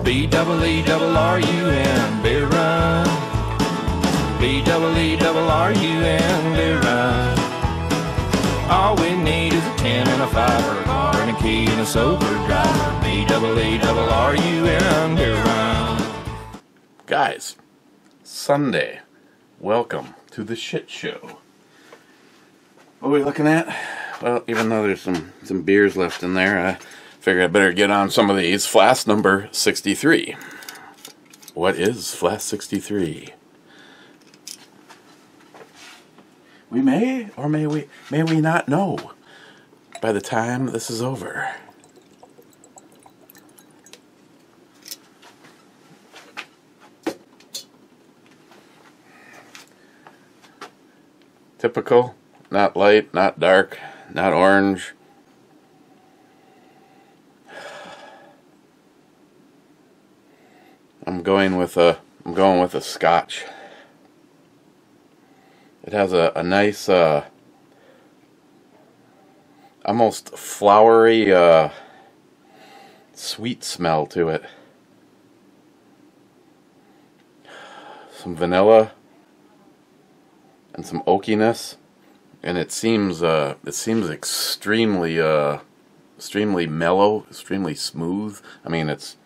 BEERRUN, beer run. BEERRUN, beer run. All we need is a 10 and a 5 or a car and a key and a sober driver. BEERRUN, beer run. Guys, Sunday. Welcome to the shit show. What are we looking at? Well, even though there's some beers left in there, I figure I better get on some of these. Flask number 63. What is Flask 63? We may or may we not know by the time this is over. Typical, not light, not dark, not orange. I'm going with a Scotch. It has a nice almost flowery sweet smell to it. Some vanilla and some oakiness, and it seems extremely mellow, extremely smooth. I mean, it's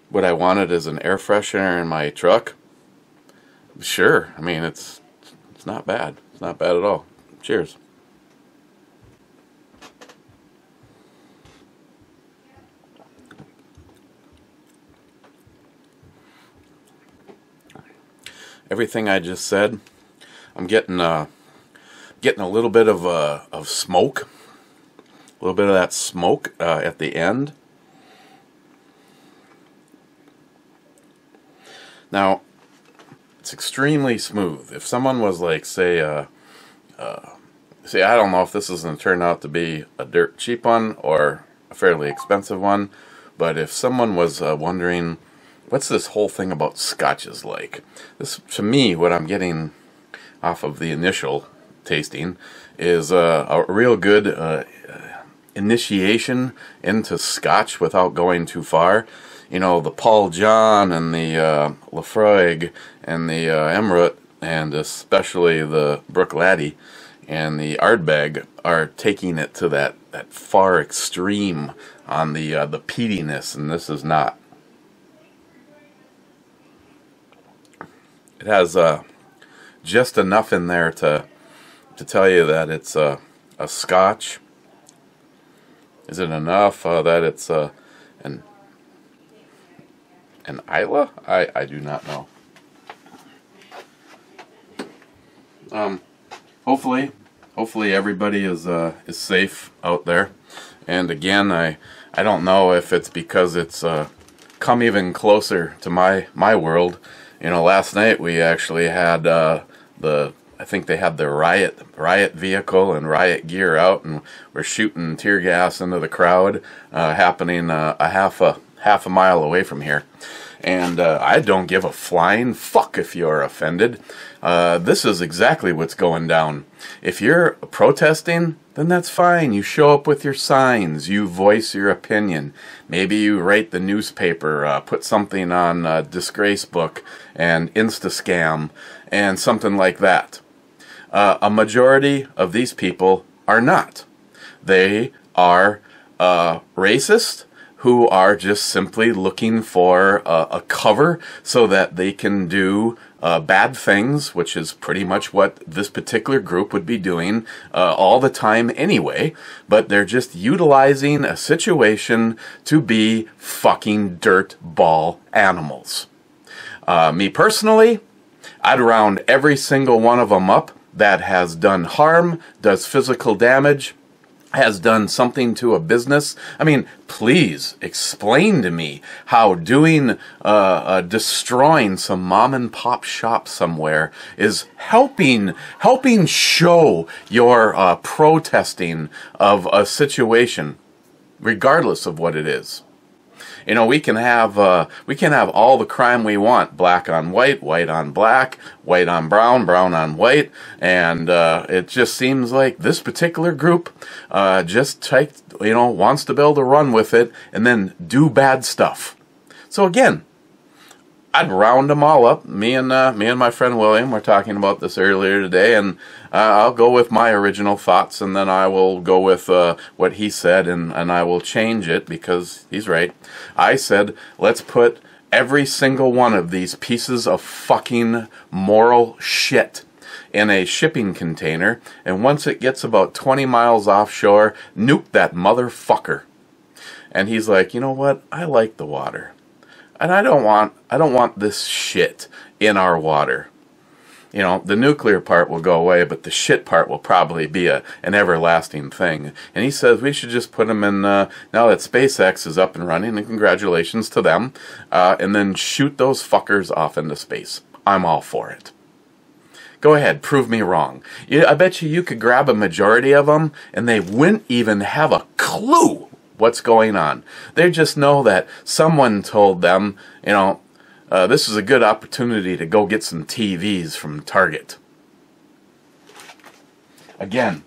what I wanted as an air freshener in my truck. Sure, I mean it's not bad. It's not bad at all. Cheers. Everything I just said, I'm getting a little bit of smoke, a little bit of that smoke at the end. Now, it's extremely smooth. If someone was like, say, I don't know if this is going to turn out to be a dirt cheap one or a fairly expensive one, but if someone was wondering, what's this whole thing about scotches like? This, to me, what I'm getting off of the initial tasting is a real good initiation into scotch without going too far. You know, the Paul John and the Lafroig and the Emerald, and especially the Brook Laddie and the Ardbeg are taking it to that far extreme on the peatiness, and this is not. It has just enough in there to tell you that it's a Scotch. Is it enough that it's an Islay? I do not know. Hopefully everybody is safe out there. And again, I don't know if it's because it's come even closer to my world. You know, last night we actually had I think they had the riot vehicle and riot gear out, and we're shooting tear gas into the crowd, happening a half a mile away from here. And I don't give a flying fuck if you're offended. This is exactly what's going down. If you're protesting, then that's fine. You show up with your signs. You voice your opinion. Maybe you write the newspaper, put something on Disgrace Book and Instascam and something like that. A majority of these people are not. They are racist, who are just simply looking for a cover so that they can do bad things, which is pretty much what this particular group would be doing all the time anyway, but they're just utilizing a situation to be fucking dirt ball animals. Me personally, I'd round every single one of them up that has done harm, does physical damage, has done something to a business. I mean, please explain to me how doing, destroying some mom and pop shop somewhere is helping show your protesting of a situation, regardless of what it is. You know, we can have all the crime we want, black on white, white on black, white on brown, brown on white, and it just seems like this particular group wants to build a run with it and then do bad stuff. So again, I'd round them all up. Me and my friend William were talking about this earlier today, and I'll go with my original thoughts, and then I will go with what he said, and I will change it because he's right. I said, let's put every single one of these pieces of fucking moral shit in a shipping container, and once it gets about 20 miles offshore, nuke that motherfucker. And he's like, you know what? I like the water. And I don't want this shit in our water. You know, the nuclear part will go away, but the shit part will probably be an everlasting thing. And he says we should just put them in, now that SpaceX is up and running, and congratulations to them, and then shoot those fuckers off into space. I'm all for it. Go ahead, prove me wrong. I bet you could grab a majority of them, and they wouldn't even have a clue what's going on. They just know that someone told them, you know, this is a good opportunity to go get some TVs from Target. Again,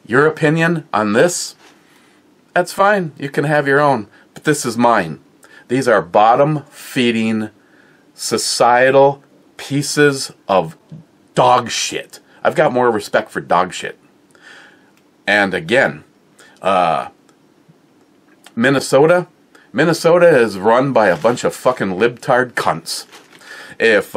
your opinion on this, that's fine. You can have your own, but this is mine. These are bottom-feeding, societal pieces of dog shit. I've got more respect for dog shit. And again, Minnesota is run by a bunch of fucking libtard cunts. If,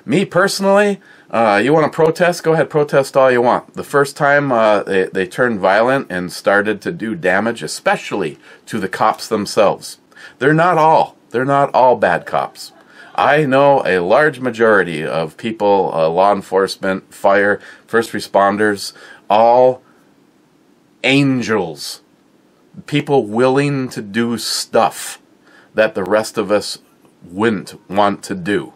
me personally, you want to protest, go ahead, protest all you want. The first time they turned violent and started to do damage, especially to the cops themselves. They're not all bad cops. I know a large majority of people, law enforcement, fire, first responders, all angels. People willing to do stuff that the rest of us wouldn't want to do.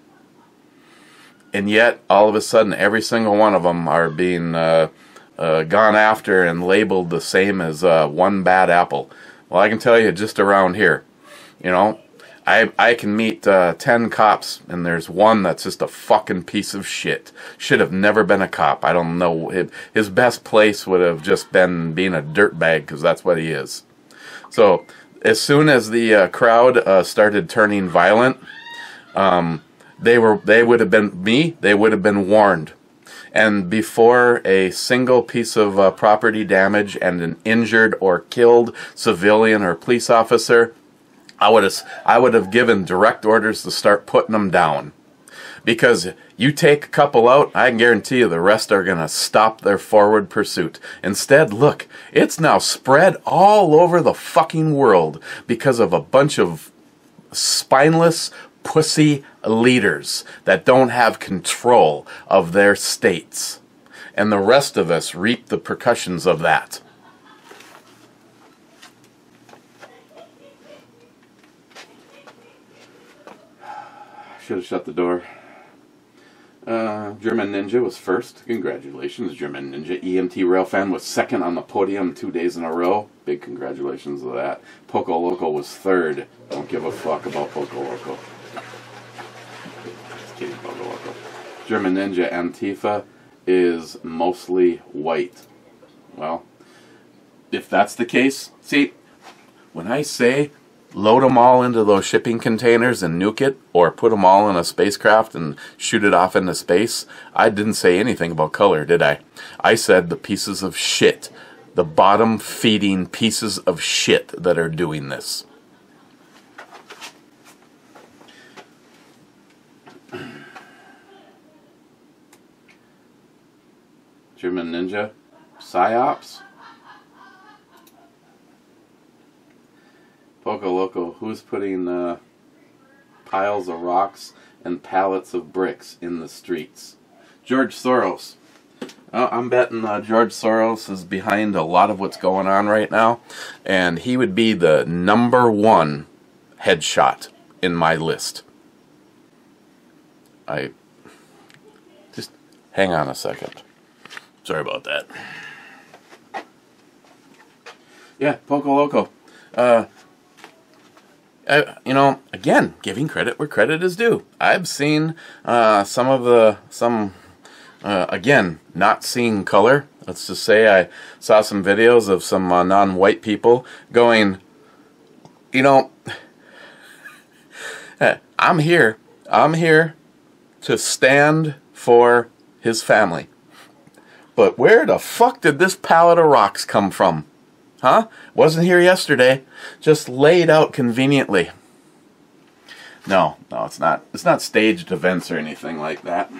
And yet, all of a sudden, every single one of them are being gone after and labeled the same as one bad apple. Well, I can tell you, just around here, you know, I can meet 10 cops, and there's one that's just a fucking piece of shit. Should have never been a cop. I don't know. His best place would have just been being a dirtbag, because that's what he is. So, as soon as the crowd started turning violent, they would have been warned. And before a single piece of property damage and an injured or killed civilian or police officer, I would have given direct orders to start putting them down. Because you take a couple out, I can guarantee you the rest are going to stop their forward pursuit. Instead, look, it's now spread all over the fucking world because of a bunch of spineless pussy leaders that don't have control of their states. And the rest of us reap the repercussions of that. Should have shut the door. German Ninja was first. Congratulations, German Ninja. EMT Railfan was second on the podium 2 days in a row. Big congratulations to that. Poco Loco was third. Don't give a fuck about Poco Loco. Just kidding, Poco Loco. German Ninja Antifa is mostly white. Well, if that's the case, see, when I say load them all into those shipping containers and nuke it, or put them all in a spacecraft and shoot it off into space, I didn't say anything about color, did I? I said the pieces of shit, the bottom-feeding pieces of shit that are doing this. German Ninja, PsyOps. Poco Loco, who's putting piles of rocks and pallets of bricks in the streets? George Soros. I'm betting George Soros is behind a lot of what's going on right now, and he would be the #1 headshot in my list. Just hang on a second. Sorry about that. Yeah, Poco Loco. you know, again, giving credit where credit is due. I've seen again, not seeing color. Let's just say I saw some videos of some non-white people going, you know, I'm here to stand for his family. But where the fuck did this pallet of rocks come from? Huh? Wasn't here yesterday. Just laid out conveniently. No, it's not. It's not staged events or anything like that.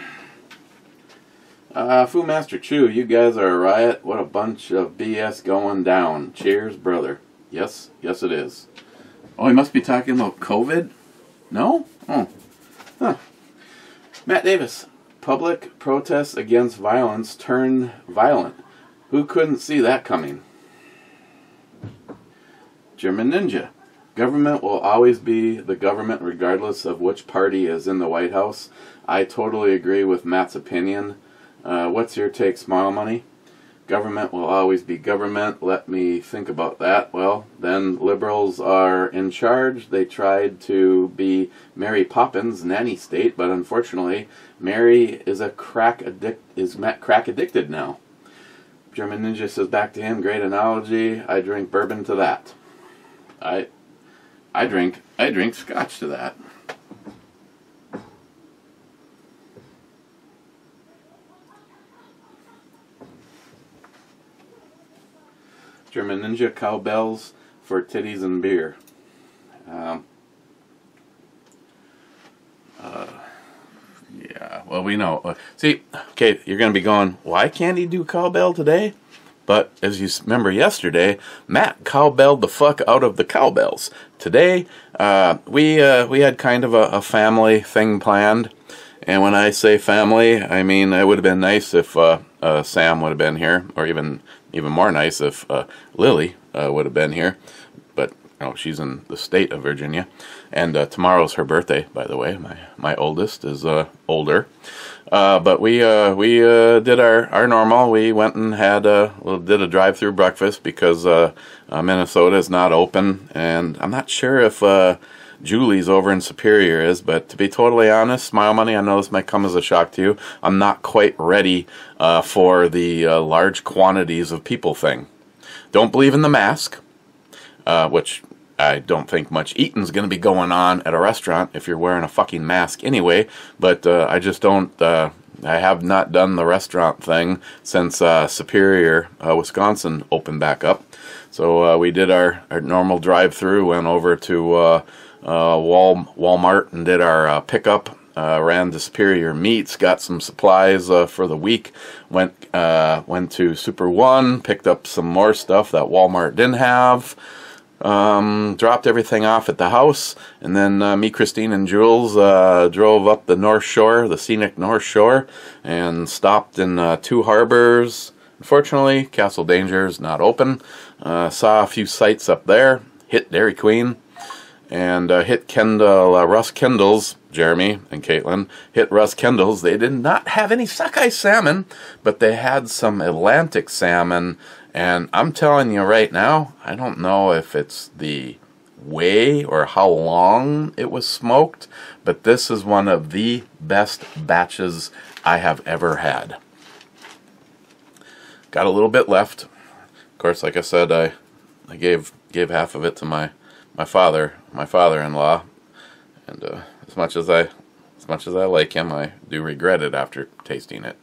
Fu Master Chu, you guys are a riot. What a bunch of BS going down. Cheers, brother. Yes, it is. Oh, he must be talking about COVID? No? Oh. Huh. Matt Davis. Public protests against violence turn violent. Who couldn't see that coming? German Ninja. Government will always be the government regardless of which party is in the White House. I totally agree with Matt's opinion. What's your take, Smile Money? Government will always be government. Let me think about that. Well, then liberals are in charge. They tried to be Mary Poppins, nanny state, but unfortunately, Mary is crack addicted now. German Ninja says back to him, great analogy. I drink bourbon to that. I drink scotch to that. German Ninja, cowbells for titties and beer. Yeah, well, we know. See, okay, you're going to be going, why can't he do cowbell today? But as you remember yesterday, Matt cowbelled the fuck out of the cowbells. Today, we had kind of a family thing planned. And when I say family, I mean it would have been nice if Sam would have been here, or even more nice if Lily would have been here. But she's in the state of Virginia, and tomorrow's her birthday. By the way, my oldest is older. But we did our normal. We went and did a drive-through breakfast because Minnesota is not open, and I'm not sure if Julie's over in Superior is, but to be totally honest, Smile Money, I know this might come as a shock to you, I'm not quite ready for the large quantities of people thing. Don't believe in the mask, which I don't think much eating's going to be going on at a restaurant if you're wearing a fucking mask anyway, but I just don't, I have not done the restaurant thing since Superior, Wisconsin opened back up. So we did our normal drive-through, went over to Walmart and did our pickup, ran to Superior Meats, got some supplies for the week, went to Super One, picked up some more stuff that Walmart didn't have, dropped everything off at the house, and then me, Christine, and Jules drove up the North Shore, the scenic North Shore, and stopped in Two Harbors. Unfortunately, Castle Danger is not open. Saw a few sites up there, hit Dairy Queen, and hit Russ Kendall's, Jeremy and Caitlin, hit Russ Kendall's. They did not have any sockeye salmon, but they had some Atlantic salmon, and I'm telling you right now, I don't know if it's the way or how long it was smoked, but this is one of the best batches I have ever had. Got a little bit left. Of course, like I said, I gave half of it to my father-in-law, and as much as I like him, I do regret it after tasting it.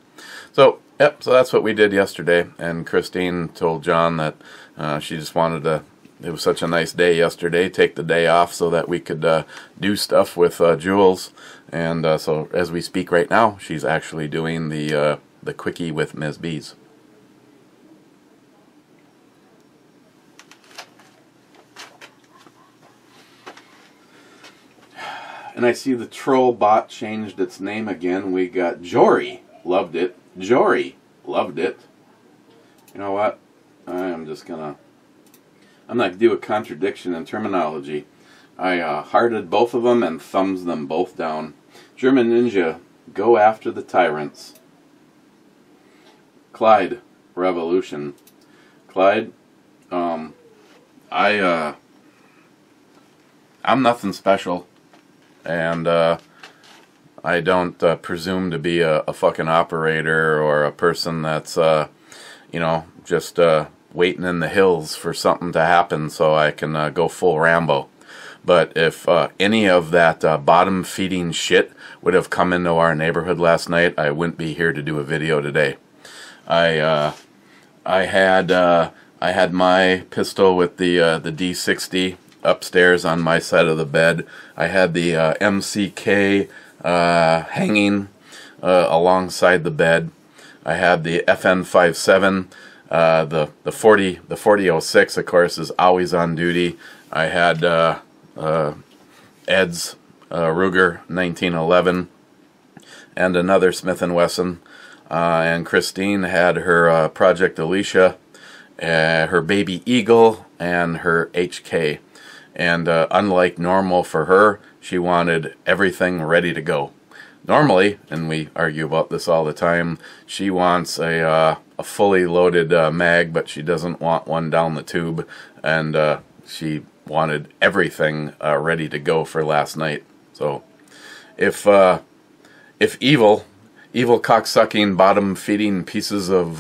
So that's what we did yesterday. And Christine told John that she just wanted to. It was such a nice day yesterday. Take the day off so that we could do stuff with Jules. And so as we speak right now, she's actually doing the quickie with Ms. B's. And I see the troll bot changed its name again. We got Jory. Loved it. Jory. Loved it. You know what? I'm not going to do a contradiction in terminology. I hearted both of them and thumbs them both down. German Ninja. Go after the tyrants. Clyde. Revolution. Clyde. I'm nothing special, and I don't presume to be a fucking operator or a person that's, just waiting in the hills for something to happen so I can go full Rambo. But if any of that bottom-feeding shit would have come into our neighborhood last night, I wouldn't be here to do a video today. I had my pistol with the D60 upstairs on my side of the bed. I had the MCK hanging alongside the bed. I had the FN57. The 4006, of course, is always on duty. I had Ed's Ruger 1911 and another Smith & Wesson. And Christine had her Project Alicia, her Baby Eagle, and her HK. And unlike normal for her, she wanted everything ready to go. Normally, and we argue about this all the time, she wants a fully loaded mag, but she doesn't want one down the tube, and she wanted everything ready to go for last night. So, if evil cocksucking, bottom-feeding pieces of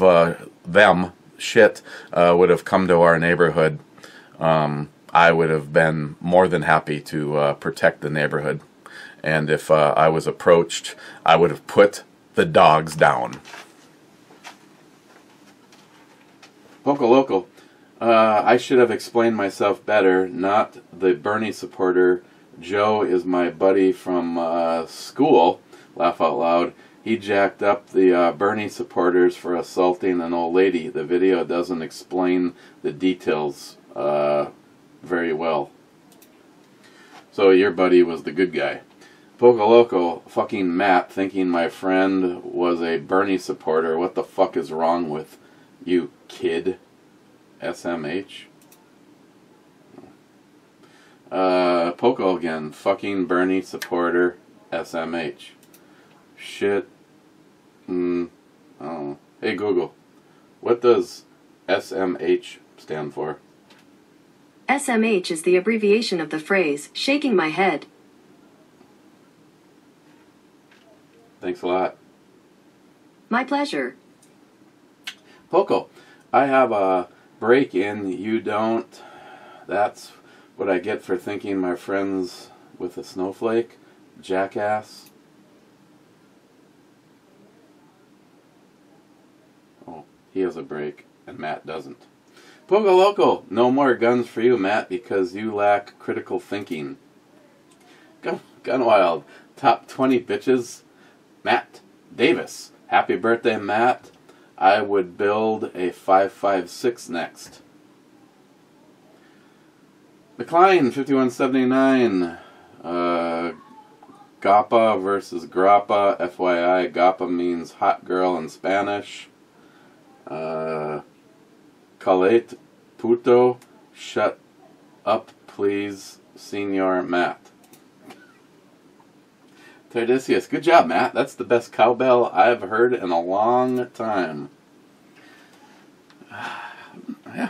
them shit would have come to our neighborhood, I would have been more than happy to protect the neighborhood. And if I was approached, I would have put the dogs down. Poco Local. I should have explained myself better. Not the Bernie supporter. Joe is my buddy from school. Laugh out loud. He jacked up the Bernie supporters for assaulting an old lady. The video doesn't explain the details very well. So your buddy was the good guy. Poco Loco, fucking Matt, thinking my friend was a Bernie supporter. What the fuck is wrong with you, kid? SMH. Poco again, fucking Bernie supporter. SMH. Shit. Oh. Hey Google, what does SMH stand for? SMH is the abbreviation of the phrase, shaking my head. Thanks a lot. My pleasure. Poco, I have a break-in, you don't. That's what I get for thinking my friend's with a snowflake. Jackass. Oh, he has a break, and Matt doesn't. Poco Loco, no more guns for you, Matt, because you lack critical thinking. Gun Wild, top 20 bitches. Matt Davis, happy birthday, Matt. I would build a 5.56 next. McLean, 5179. Gapa versus Grappa. FYI, Gapa means hot girl in Spanish. Calate puto, shut up please, Senor Matt. Tardisius, good job, Matt. That's the best cowbell I've heard in a long time. Yeah,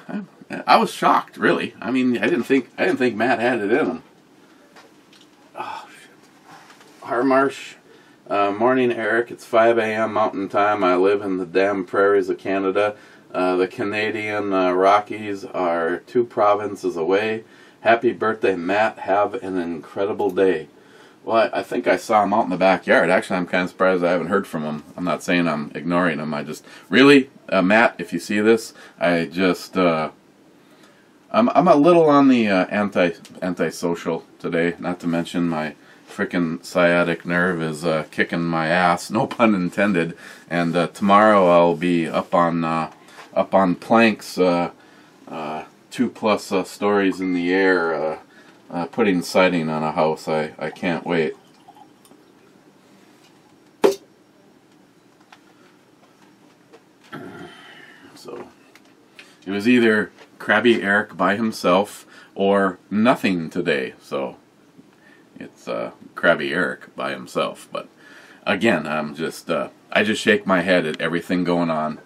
I was shocked, really. I mean, I didn't think Matt had it in him. Oh shit. Harmarsh, morning, Eric. It's 5 a.m. Mountain Time. I live in the damn prairies of Canada. The Canadian Rockies are 2 provinces away. Happy birthday, Matt. Have an incredible day. Well, I think I saw him out in the backyard. Actually, I'm kind of surprised I haven't heard from him. I'm not saying I'm ignoring him. I just really, Matt, if you see this, I just, I'm a little on the antisocial today. Not to mention my frickin' sciatic nerve is kicking my ass. No pun intended. And tomorrow I'll be up on planks, 2+ stories in the air. Putting siding on a house. I can't wait. So, it was either Krabby Eric by himself or nothing today. So, it's Krabby Eric by himself. But, again, I just shake my head at everything going on.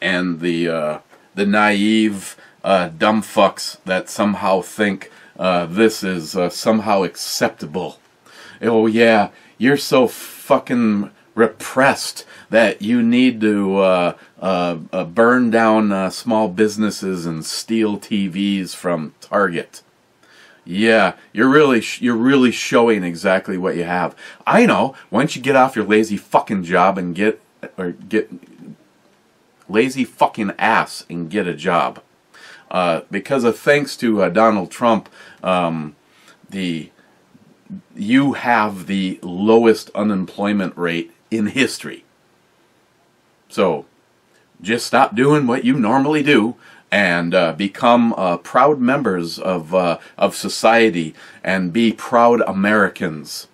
And the naive, dumb fucks that somehow think this is somehow acceptable. Oh yeah, you're so fucking repressed that you need to burn down small businesses and steal TVs from Target. Yeah, you're really showing exactly what you have. I know. Once you get off your lazy fucking job and get lazy fucking ass and get a job, because of thanks to Donald Trump, you have the lowest unemployment rate in history. So just stop doing what you normally do and become proud members of society and be proud Americans.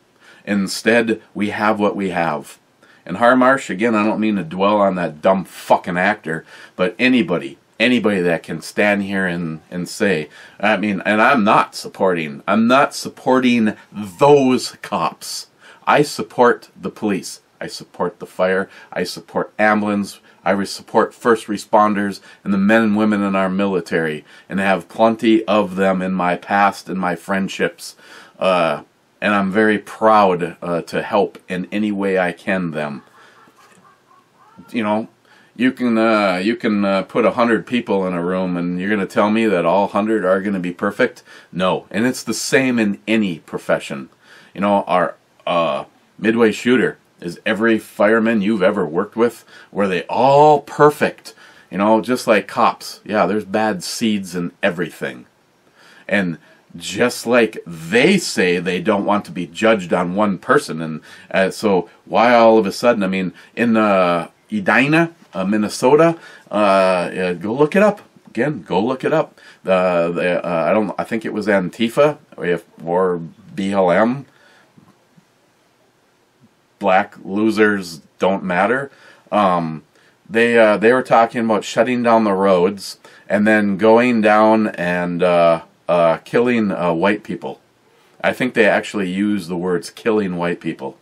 Instead, we have what we have. And Harmarsh, again, I don't mean to dwell on that dumb fucking actor, but anybody that can stand here and say, I mean, and I'm not supporting those cops. I support the police. I support the fire. I support ambulance. I support first responders and the men and women in our military, and have plenty of them in my past and my friendships. And I'm very proud to help in any way I can them. You know, you can put 100 people in a room, and you're going to tell me that all 100 are going to be perfect? No, and it's the same in any profession. You know, our midway shooter. Is every fireman you've ever worked with, were they all perfect? You know, just like cops. Yeah, there's bad seeds in everything. And just like they say they don't want to be judged on one person. And so why all of a sudden, I mean, in Edina, Minnesota, go look it up. Again, go look it up. I think it was Antifa or BLM. Black losers don't matter. They were talking about shutting down the roads and then going down and killing white people. I think they actually use the words killing white people.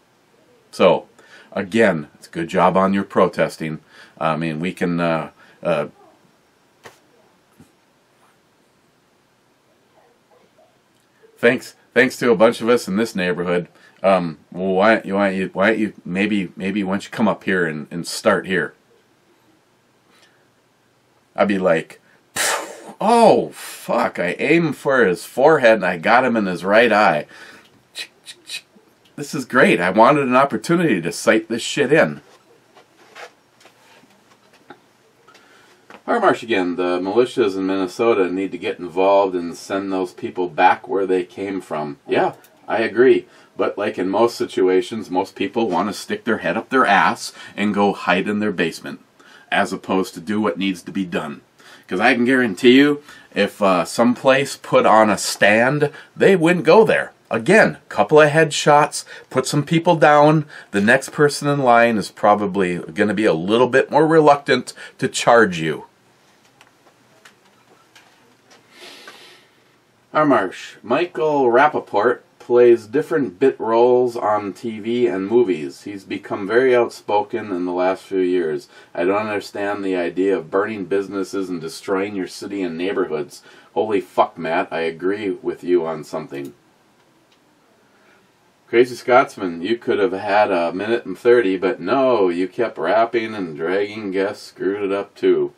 So, again, it's a good job on your protesting. I mean, we can... thanks to a bunch of us in this neighborhood. Well, why don't you maybe why don't you come up here and start here? I'd be like, oh fuck! I aimed for his forehead and I got him in his right eye. This is great. I wanted an opportunity to cite this shit in. Harmarsh again. The militias in Minnesota need to get involved and send those people back where they came from. Yeah, I agree. But like in most situations, most people want to stick their head up their ass and go hide in their basement, as opposed to do what needs to be done. Because I can guarantee you, if someplace put on a stand, they wouldn't go there. Again, couple of headshots, put some people down. The next person in line is probably going to be a little bit more reluctant to charge you. Harmarsh, Michael Rappaport plays different bit roles on TV and movies. He's become very outspoken in the last few years. I don't understand the idea of burning businesses and destroying your city and neighborhoods. Holy fuck, Matt, I agree with you on something. Crazy Scotsman, you could have had a minute and 30, but no, you kept rapping and dragging guests, screwed it up too.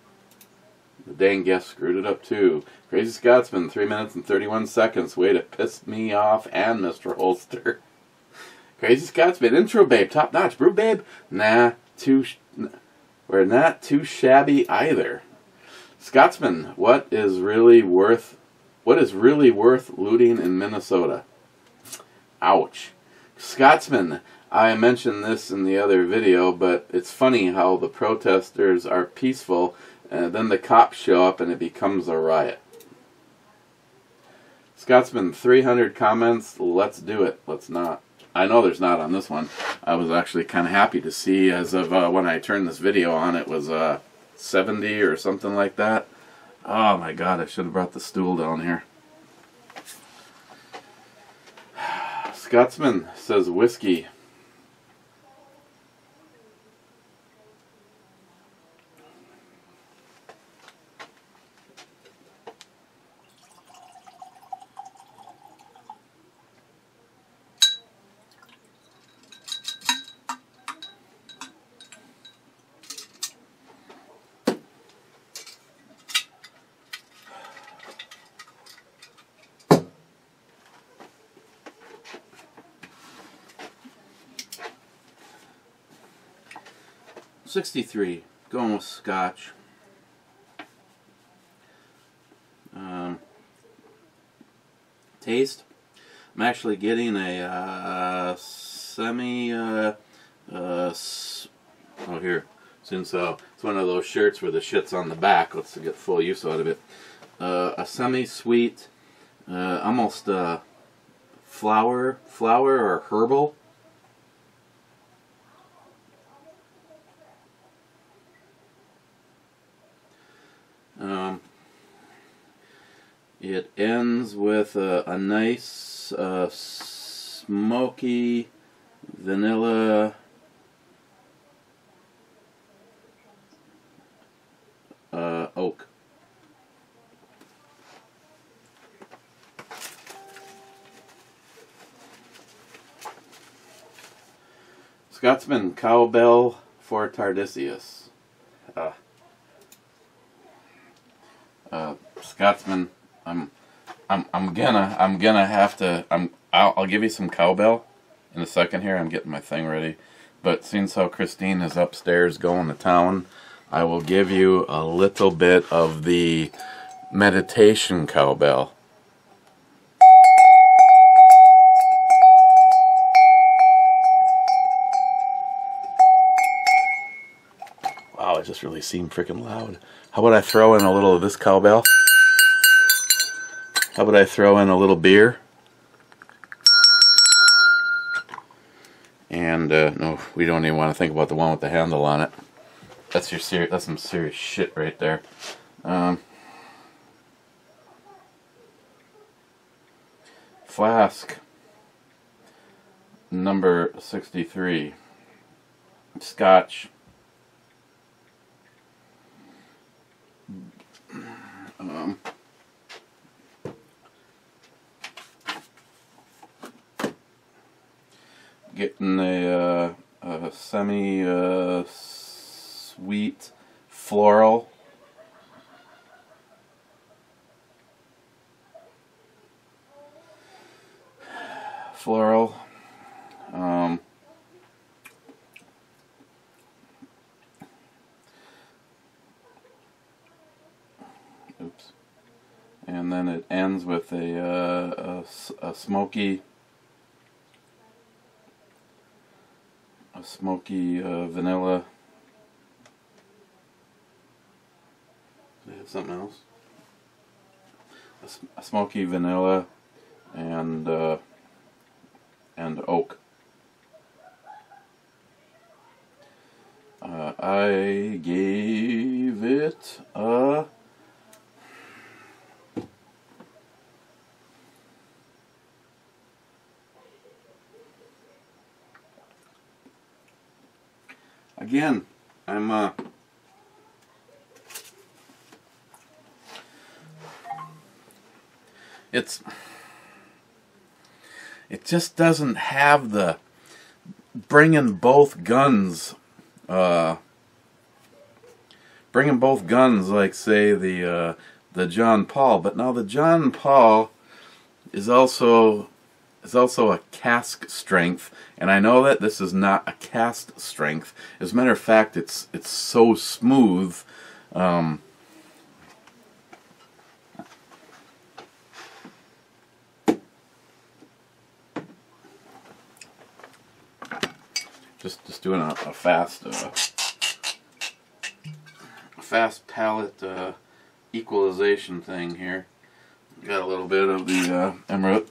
The dang guest screwed it up too. Crazy Scotsman, 3 minutes and 31 seconds. Way to piss me off and Mr. Holster. Crazy Scotsman, intro babe, top notch. Brew babe, nah, we're not too shabby either. Scotsman, what is really worth looting in Minnesota? Ouch. Scotsman, I mentioned this in the other video, but it's funny how the protesters are peaceful and then the cops show up and it becomes a riot. Scotsman, 300 comments. Let's do it. Let's not. I know there's not on this one. I was actually kind of happy to see, as of when I turned this video on, it was 70 or something like that. Oh my god, I should have brought the stool down here. Scotsman says whiskey. 63, going with Scotch. Taste, I'm actually getting a semi, oh here, since it's one of those shirts where the shit's on the back, let's get full use out of it. A semi-sweet, almost flower or herbal. It ends with a nice smoky vanilla oak. Scotsman Cowbell for Tardisius. Scotsman, I'm gonna have to. I'll give you some cowbell in a second here. I'm getting my thing ready, but since how Christine is upstairs going to town, I will give you a little bit of the meditation cowbell. Wow, it just really seemed freaking loud. How about I throw in a little of this cowbell? How about I throw in a little beer? And no, we don't even want to think about the one with the handle on it. That's some serious shit right there. Flask number 63. Scotch. Getting a semi sweet floral. Oops. And then it ends with a smoky vanilla. Does it have something else? A smoky vanilla and oak. I gave it a again, it just doesn't have the bringing both guns like say the John Paul, but now the John Paul is also a cask strength, and I know that this is not a cast strength. As a matter of fact, it's so smooth. Just doing a fast palate equalization thing here. Got a little bit of the emerald.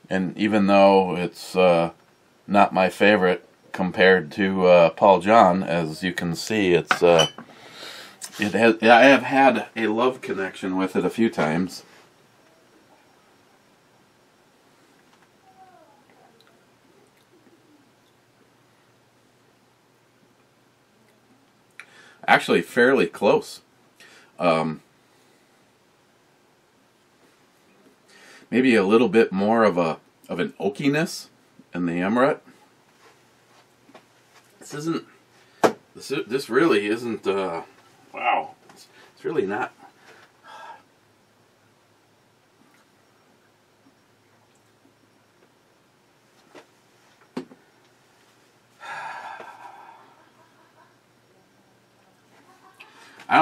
And even though it's not my favorite compared to Paul John, as you can see, I have had a love connection with it a few times. Actually, fairly close. Maybe a little bit more of an oakiness in the Emirate. This really isn't. Wow, it's really not.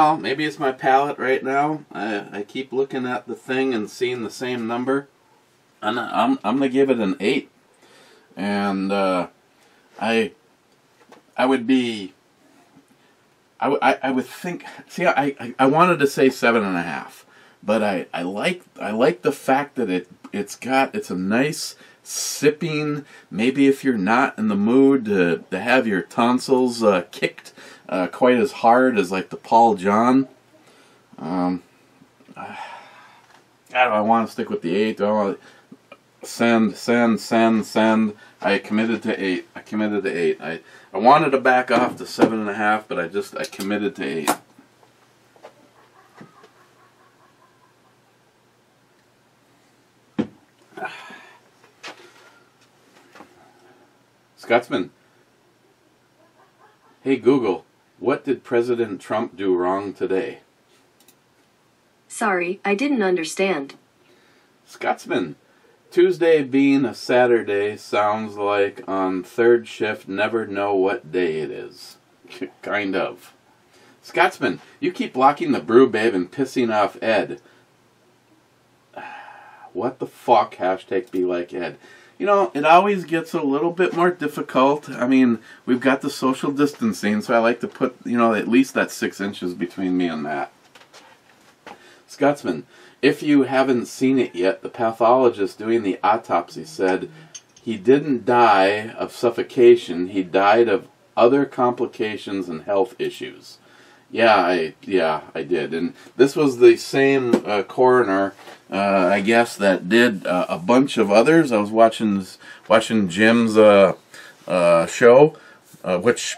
don't know, maybe it's my palate right now. I keep looking at the thing and seeing the same number. And I'm gonna give it an 8. And I would be. I would think. See, I wanted to say 7.5, but I like the fact that it's a nice sipping. Maybe if you're not in the mood to have your tonsils kicked quite as hard as like the Paul John. I want to stick with the 8. I want to send. I committed to 8. I wanted to back off to 7.5, but I committed to 8. Scotsman. Hey Google, what did President Trump do wrong today? Sorry, I didn't understand. Scotsman. Tuesday being a Saturday sounds like on third shift never know what day it is. Kind of. Scotsman, you keep blocking the brew babe and pissing off Ed. What the fuck? Hashtag be like Ed. You know, it always gets a little bit more difficult. I mean, we've got the social distancing, so I like to put, at least that 6 inches between me and Matt. Scotsman, if you haven't seen it yet, the pathologist doing the autopsy said he didn't die of suffocation. He died of other complications and health issues. Yeah, I did. And this was the same coroner, I guess, that did a bunch of others. I was watching Jim's show, which...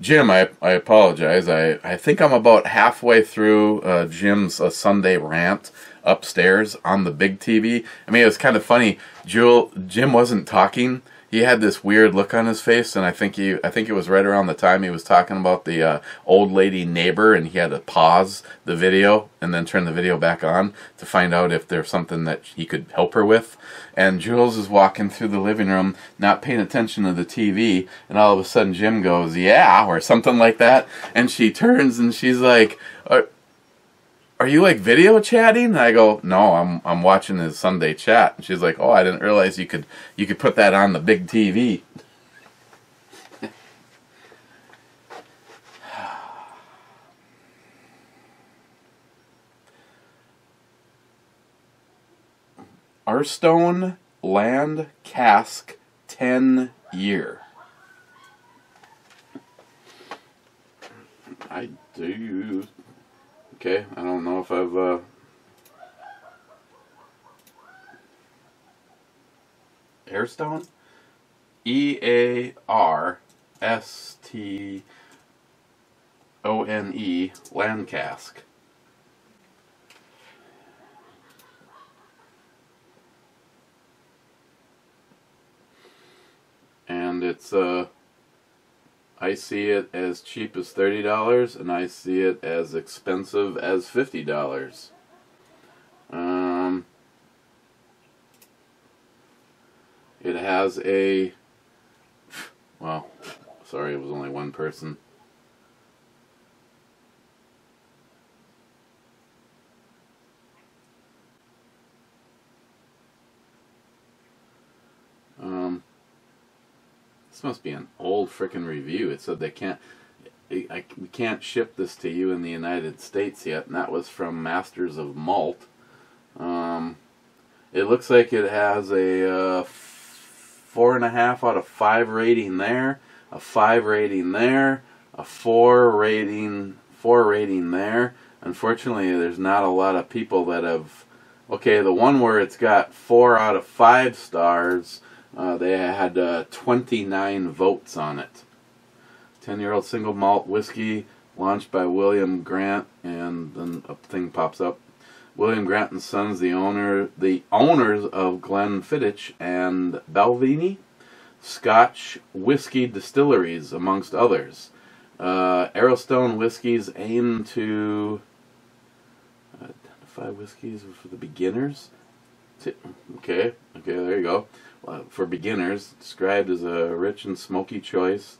Jim, I apologize. I think I'm about halfway through Jim's Sunday rant upstairs on the big TV. I mean, it was kind of funny. Jim wasn't talking. He had this weird look on his face, and I think it was right around the time he was talking about the old lady neighbor, and he had to pause the video and then turn the video back on to find out if there's something that he could help her with. And Jules is walking through the living room, not paying attention to the TV, and all of a sudden Jim goes, "Yeah," or something like that, and she turns and she's like, "Are you like video chatting?" And I go, "No, I'm watching his Sunday chat." And she's like, "Oh, I didn't realize you could put that on the big TV." AERSTONE land cask 10-year. I do. Okay, I don't know if I've AERSTONE? EARSTONE land cask. And it's I see it as cheap as $30, and I see it as expensive as $50. It has a, well, sorry, it was only one person. This must be an old frickin' review. It said we can't ship this to you in the United States yet, and that was from Masters of Malt. It looks like it has a 4.5 out of 5 rating there, a 5 rating there, a 4 rating there. Unfortunately, there's not a lot of people that have. Okay, the one where it's got 4 out of 5 stars. They had 29 votes on it. 10-year-old single malt whiskey launched by William Grant, and then a thing pops up. William Grant and Sons, the owners of Glenfiddich and Balvenie Scotch whiskey distilleries, amongst others. AERSTONE whiskeys aim to identify whiskeys for the beginners. Okay, there you go. For beginners, described as a rich and smoky choice.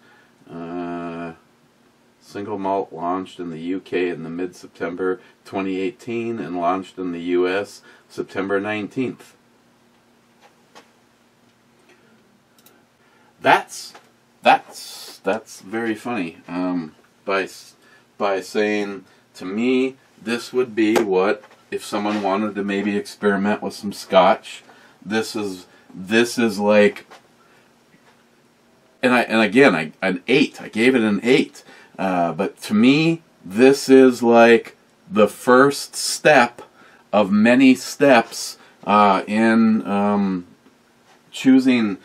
Single malt launched in the UK in the mid-September 2018 and launched in the US September 19th. That's very funny. By saying, to me, this would be what, if someone wanted to maybe experiment with some scotch, this is like, and again, an 8. I gave it an 8. But to me, this is like the first step of many steps in choosing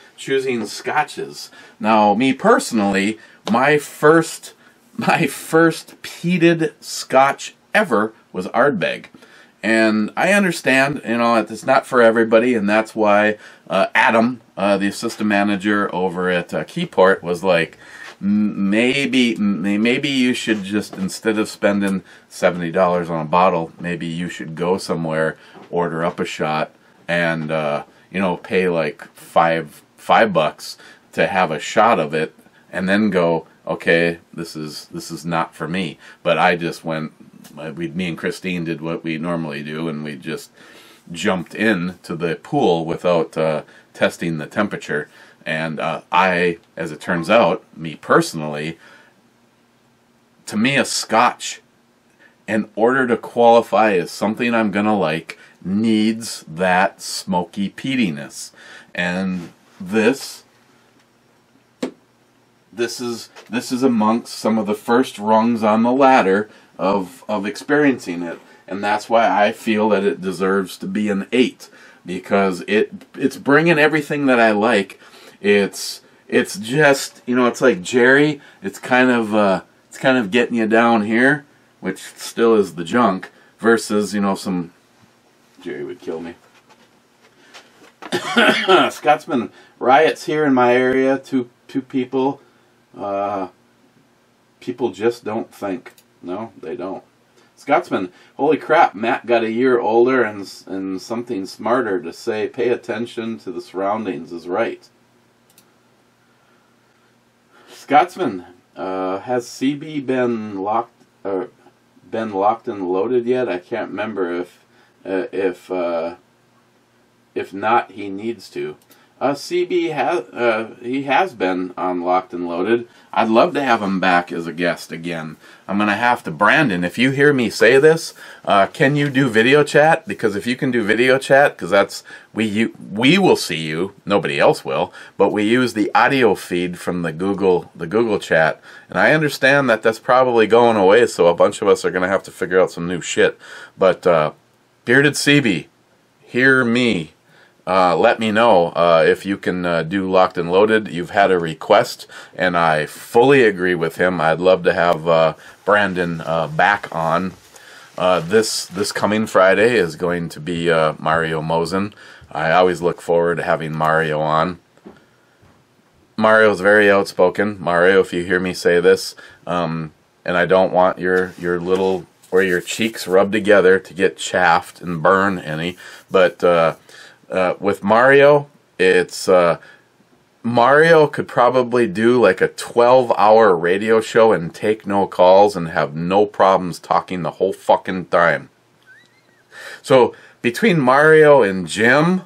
scotches. Now, me personally, my first peated scotch ever was Ardbeg. And I understand, it's not for everybody, and that's why Adam, the assistant manager over at Keyport, was like, maybe you should just, instead of spending $70 on a bottle, maybe you should go somewhere, order up a shot, and pay like $5 to have a shot of it, and then go, okay, this is not for me. But I just went. Me and Christine did what we normally do, and we just jumped into the pool without testing the temperature. And as it turns out, me personally, to me, a scotch, in order to qualify as something I'm gonna like, needs that smoky peatiness. And this is amongst some of the first rungs on the ladder of experiencing it, and that's why I feel that it deserves to be an 8, because it's bringing everything that I like. It's just, it's like Jerry. It's kind of getting you down here, which still is the junk, versus some. Jerry would kill me. Scotsman riots here in my area. Two people. People just don't think. No, they don't. Scotsman, holy crap, Matt got a year older and something smarter to say pay attention to the surroundings is right. Scotsman, has CB been locked and loaded yet? I can't remember if not, he needs to. CB he has been on Locked and Loaded. I'd love to have him back as a guest again. I'm gonna have to, Brandon, if you hear me say this, can you do video chat? Because if you can do video chat, because that's we will see you, nobody else will, but we use the audio feed from the Google chat, and I understand that that's probably going away, so a bunch of us are gonna have to figure out some new shit. But Bearded CB, hear me. Let me know if you can do Locked and Loaded. You've had a request, and I fully agree with him. I'd love to have Brandon back on. This coming Friday is going to be Mario Mosen. I always look forward to having Mario on. Mario's very outspoken. Mario, if you hear me say this, and I don't want your little, or your cheeks rubbed together to get chaffed and burn any, but with Mario, it's Mario could probably do like a 12-hour radio show and take no calls and have no problems talking the whole fucking time. So between Mario and Jim,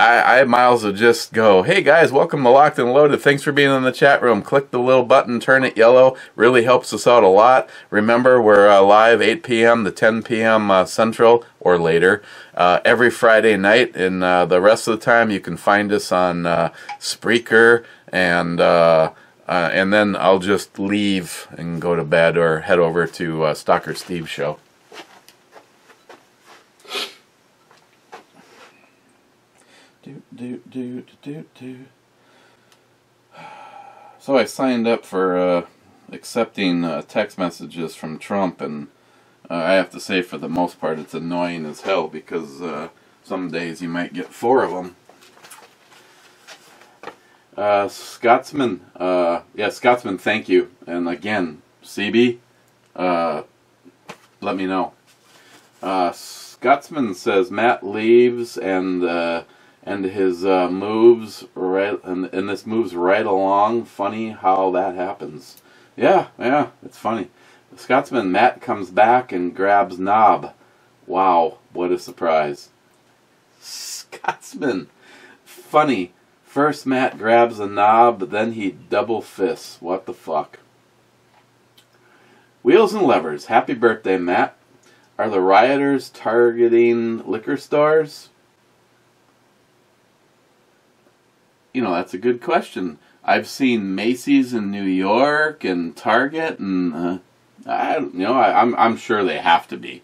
I might as well just go, hey guys, welcome to Locked and Loaded. Thanks for being in the chat room. Click the little button, turn it yellow. Really helps us out a lot. Remember, we're live 8 p.m. to 10 p.m. Central or later every Friday night. And the rest of the time, you can find us on Spreaker, and then I'll just leave and go to bed or head over to Stalker Steve's show. So I signed up for accepting text messages from Trump, and I have to say, for the most part, it's annoying as hell, because some days you might get 4 of them. Scotsman, yeah, Scotsman, thank you. And again, CB, let me know. Scotsman says Matt leaves and his moves right, and this moves right along. Funny how that happens. Yeah, it's funny. Scotsman Matt comes back and grabs knob. Wow, what a surprise. Scotsman. Funny. First Matt grabs a knob, but then he double fists. What the fuck? Wheels and levers. Happy birthday, Matt. Are the rioters targeting liquor stores? You know, that's a good question. I've seen Macy's in New York and Target, and I'm sure they have to be.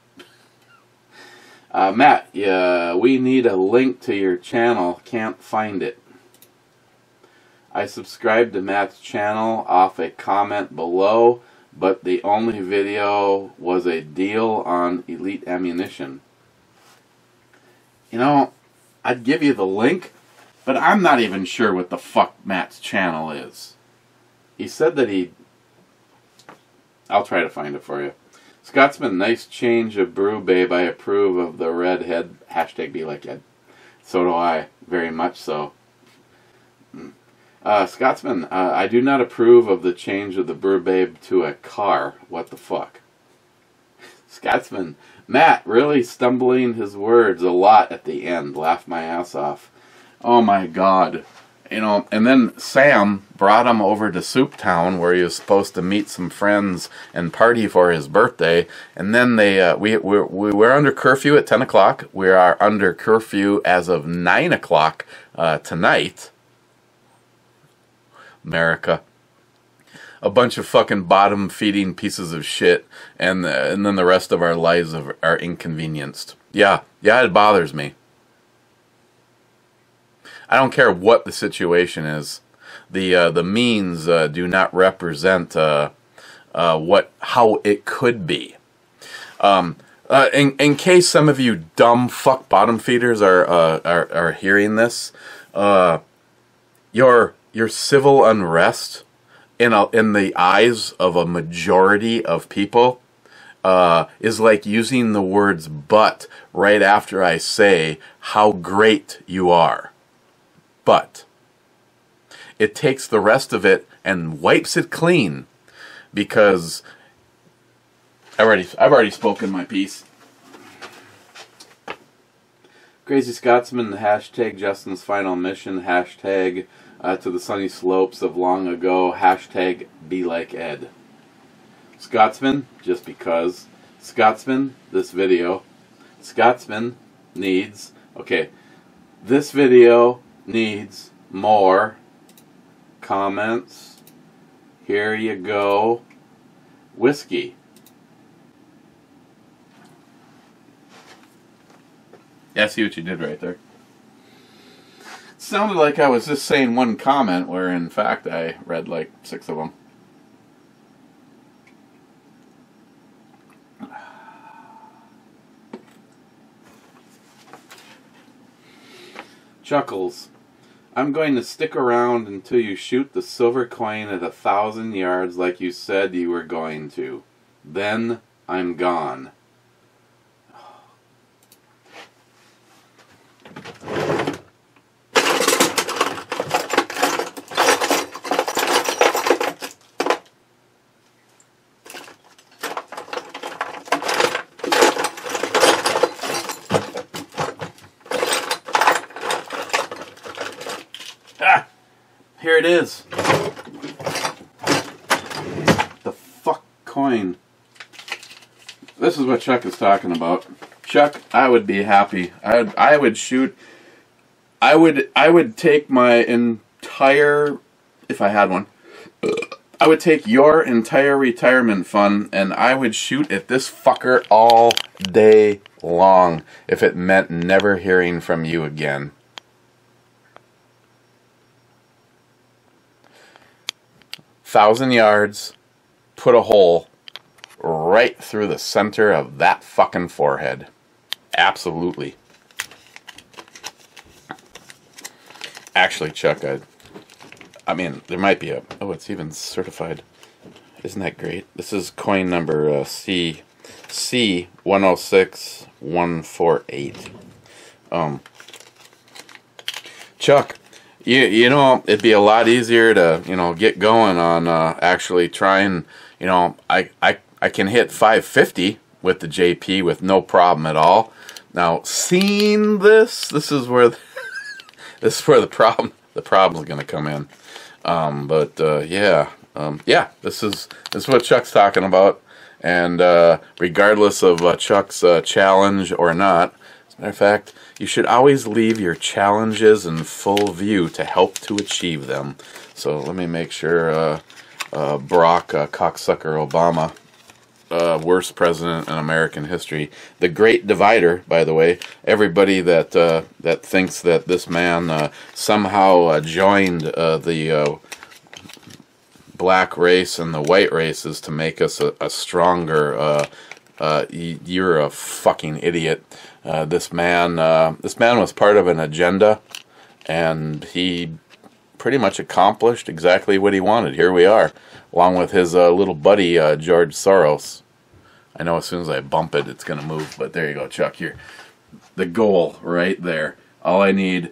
Matt, we need a link to your channel. Can't find it. I subscribed to Matt's channel off a comment below, but the only video was a deal on Elite Ammunition. You know, I'd give you the link, but I'm not even sure what the fuck Matt's channel is. He said that I'll try to find it for you. Scotsman, nice change of brew, babe. I approve of the redhead. Hashtag be like Ed. So do I. Very much so. Scotsman, I do not approve of the change of the brew, babe to a car. What the fuck? Scotsman, Matt really stumbling his words a lot at the end. Laugh my ass off. Oh my god. You know, and then Sam brought him over to Soup Town where he was supposed to meet some friends and party for his birthday. And then we were under curfew at 10 o'clock. We are under curfew as of 9 o'clock tonight. America. A bunch of fucking bottom-feeding pieces of shit, and then the rest of our lives are inconvenienced. Yeah, it bothers me. I don't care what the situation is. The means do not represent how it could be. In case some of you dumb fuck bottom feeders are hearing this, your civil unrest in the eyes of a majority of people is like using the words "but" right after I say how great you are. But it takes the rest of it and wipes it clean, because I've already spoken my piece. Crazy Scotsman, hashtag Justin's final mission, hashtag to the sunny slopes of long ago, hashtag be like Ed. Scotsman, just because. Scotsman, this video. Scotsman needs, okay, this video needs more comments. Here you go. Whiskey. Yeah, I see what you did right there. It sounded like I was just saying one comment, where in fact I read like 6 of them. Chuckles. I'm going to stick around until you shoot the silver coin at 1,000 yards like you said you were going to. Then I'm gone. Here it is. The fuck coin. This is what Chuck is talking about. Chuck, I would be happy. I would shoot. I would take my entire, if I had one, I would take your entire retirement fund and I would shoot at this fucker all day long if it meant never hearing from you again. Thousand yards, put a hole right through the center of that fucking forehead. Absolutely. Actually, Chuck, I mean, there might be oh, it's even certified. Isn't that great? This is coin number C106148. Chuck, You know, it'd be a lot easier to, you know, get going on actually trying, you know, I can hit 550 with the JP with no problem at all. Now, seeing this is where this is where the problem's going to come in. Yeah, this is what Chuck's talking about, and regardless of Chuck's challenge or not, as a matter of fact, you should always leave your challenges in full view to help to achieve them. So let me make sure Barack cocksucker Obama, worst president in American history, the Great Divider, by the way. Everybody that that thinks that this man somehow joined the black race and the white races to make us a stronger. You're a fucking idiot. This man was part of an agenda, and he pretty much accomplished exactly what he wanted. Here we are, along with his little buddy George Soros. I know as soon as I bump it, it's gonna move. But there you go, Chuck. You're the goal right there. All I need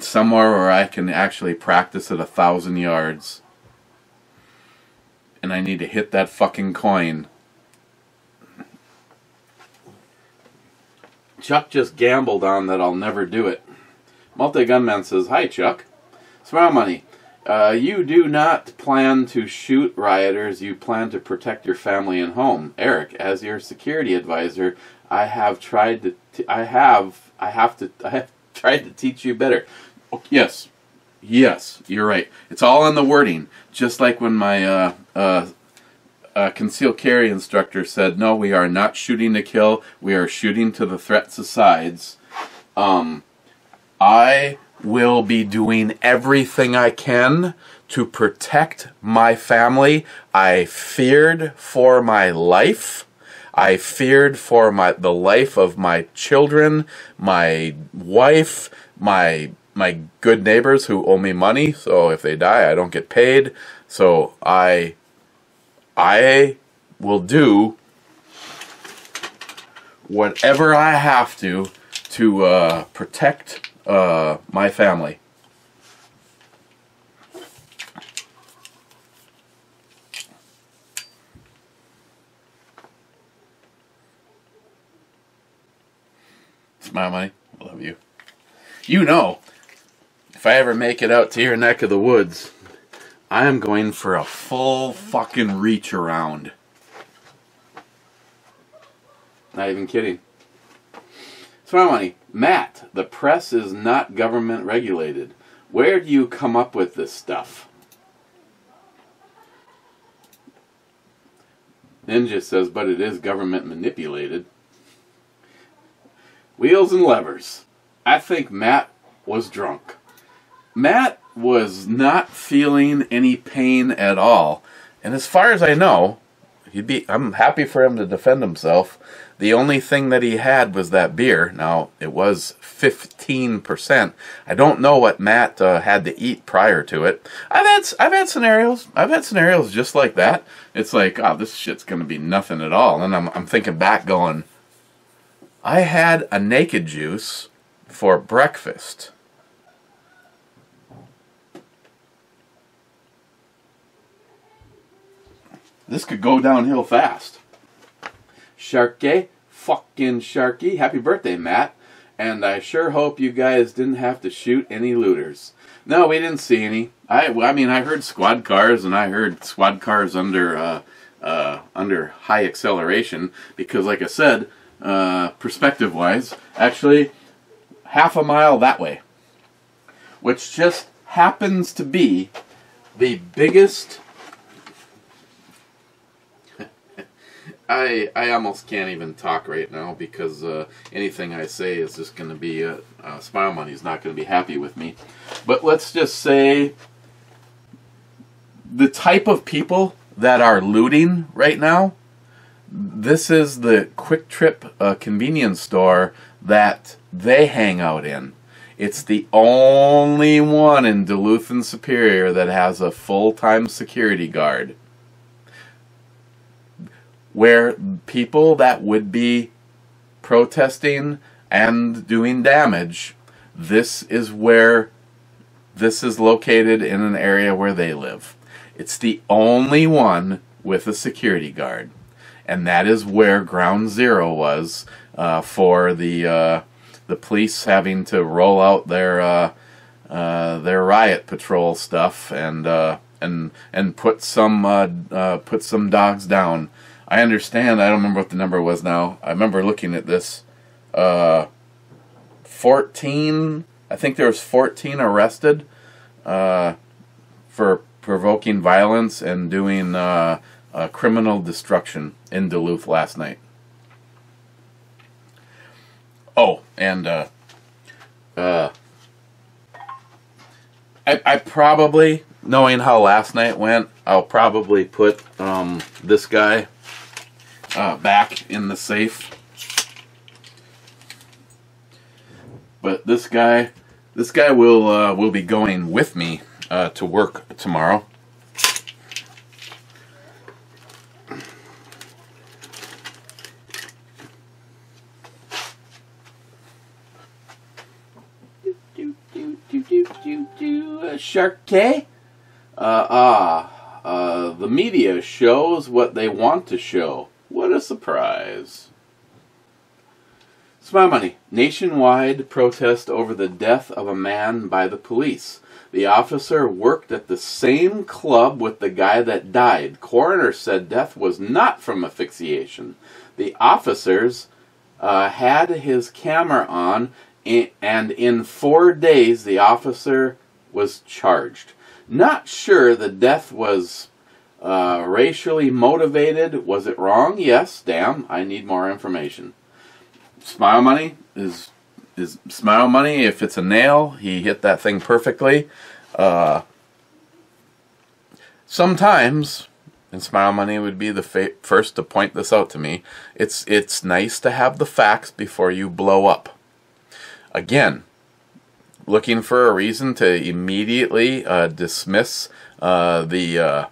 somewhere where I can actually practice at 1,000 yards, and I need to hit that fucking coin. Chuck just gambled on that I'll never do it. Multi-Gunman says, "Hi, Chuck. Smile Money. You do not plan to shoot rioters. You plan to protect your family and home. Eric, as your security advisor, I have tried to teach you better." Oh, yes, you're right. It's all in the wording. Just like when my concealed carry instructor said, "No, we are not shooting to kill. We are shooting to the threats asides." I will be doing everything I can to protect my family. I feared for my life. I feared for the life of my children, my wife, my good neighbors who owe me money. So if they die, I don't get paid. So I will do whatever I have to protect my family. Smile Money, I love you. You know, if I ever make it out to your neck of the woods, I am going for a full fucking reach around. Not even kidding. Smile Money, Matt, the press is not government regulated. Where do you come up with this stuff? Ninja says, but it is government manipulated. Wheels and levers. I think Matt was drunk. Matt was not feeling any pain at all. And as far as I know, I'm happy for him to defend himself. The only thing that he had was that beer. Now, it was 15%. I don't know what Matt had to eat prior to it. I've had scenarios. I've had scenarios just like that. It's like, oh, this shit's going to be nothing at all. And I'm thinking back going, I had a naked juice for breakfast. This could go downhill fast. Sharky, fucking Sharky. Happy birthday, Matt. And I sure hope you guys didn't have to shoot any looters. No, we didn't see any. I mean, I heard squad cars, and I heard squad cars under high acceleration, because, like I said, perspective-wise, actually, half a mile that way, which just happens to be the biggest... I almost can't even talk right now, because anything I say is just going to be... Smile Money's not going to be happy with me. But let's just say the type of people that are looting right now, this is the Quick Trip convenience store that they hang out in. It's the only one in Duluth and Superior that has a full-time security guard. Where people that would be protesting and doing damage, this is where this is located in an area where they live. It's the only one with a security guard. And that is where Ground Zero was for the police having to roll out their riot patrol stuff and put some dogs down. I understand. I don't remember what the number was now. I remember looking at this. 14. I think there was 14 arrested for provoking violence and doing criminal destruction in Duluth last night. Oh, and I probably, knowing how last night went, I'll probably put this guy back in the safe. But this guy will be going with me to work tomorrow. Shark K? The media shows what they want to show. What a surprise. Smile Money. Nationwide protest over the death of a man by the police. The officer worked at the same club with the guy that died. Coroner said death was not from asphyxiation. The officers had his camera on, and in 4 days the officer was charged. Not sure the death was racially motivated. Was it wrong? Yes. Damn, I need more information. Smile Money is Smile Money. If it's a nail, he hit that thing perfectly. Sometimes, and Smile Money would be the first to point this out to me, it's nice to have the facts before you blow up. Again, looking for a reason to immediately dismiss the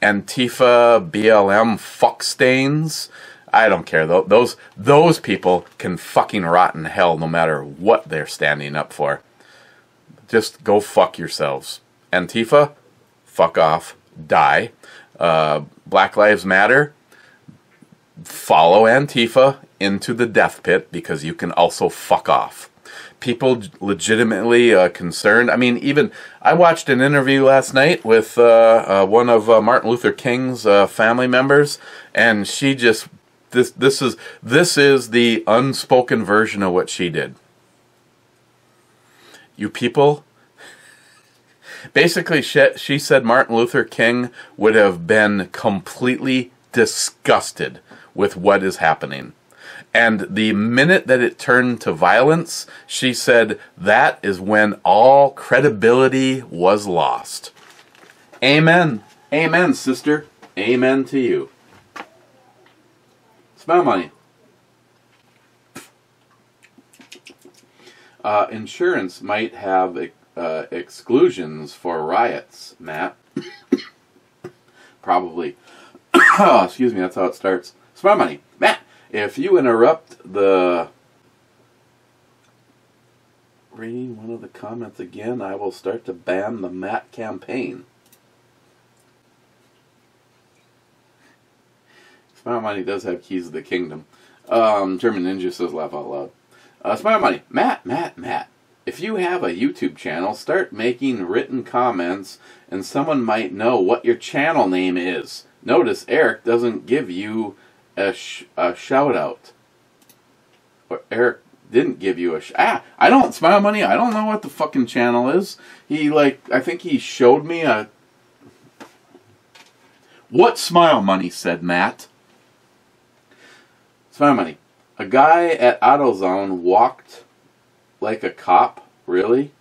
Antifa BLM fuckstains. I don't care. Those people can fucking rot in hell no matter what they're standing up for. Just go fuck yourselves. Antifa, fuck off, die. Black Lives Matter, follow Antifa into the death pit because you can also fuck off. People legitimately concerned. I mean, even I watched an interview last night with one of Martin Luther King's family members, and she just this is the unspoken version of what she did. You people, basically, she said Martin Luther King would have been completely disgusted with what is happening. And the minute that it turned to violence, she said that is when all credibility was lost. Amen. Amen, sister. Amen to you. Smile Money. Insurance might have exclusions for riots, Matt. Probably. Excuse me, that's how it starts. Smile Money. Matt, if you interrupt the... Reading one of the comments again, I will start to ban the Matt campaign. Smile Money does have keys to the kingdom. German Ninja says laugh out loud. Smile Money. Matt. If you have a YouTube channel, start making written comments and someone might know what your channel name is. Notice Eric doesn't give you a shout out. Or Eric didn't give you I don't, Smile Money, I don't know what the fucking channel is. I think he showed me a... What Smile Money said, Matt? Smile Money. A guy at AutoZone walked like a cop. Really?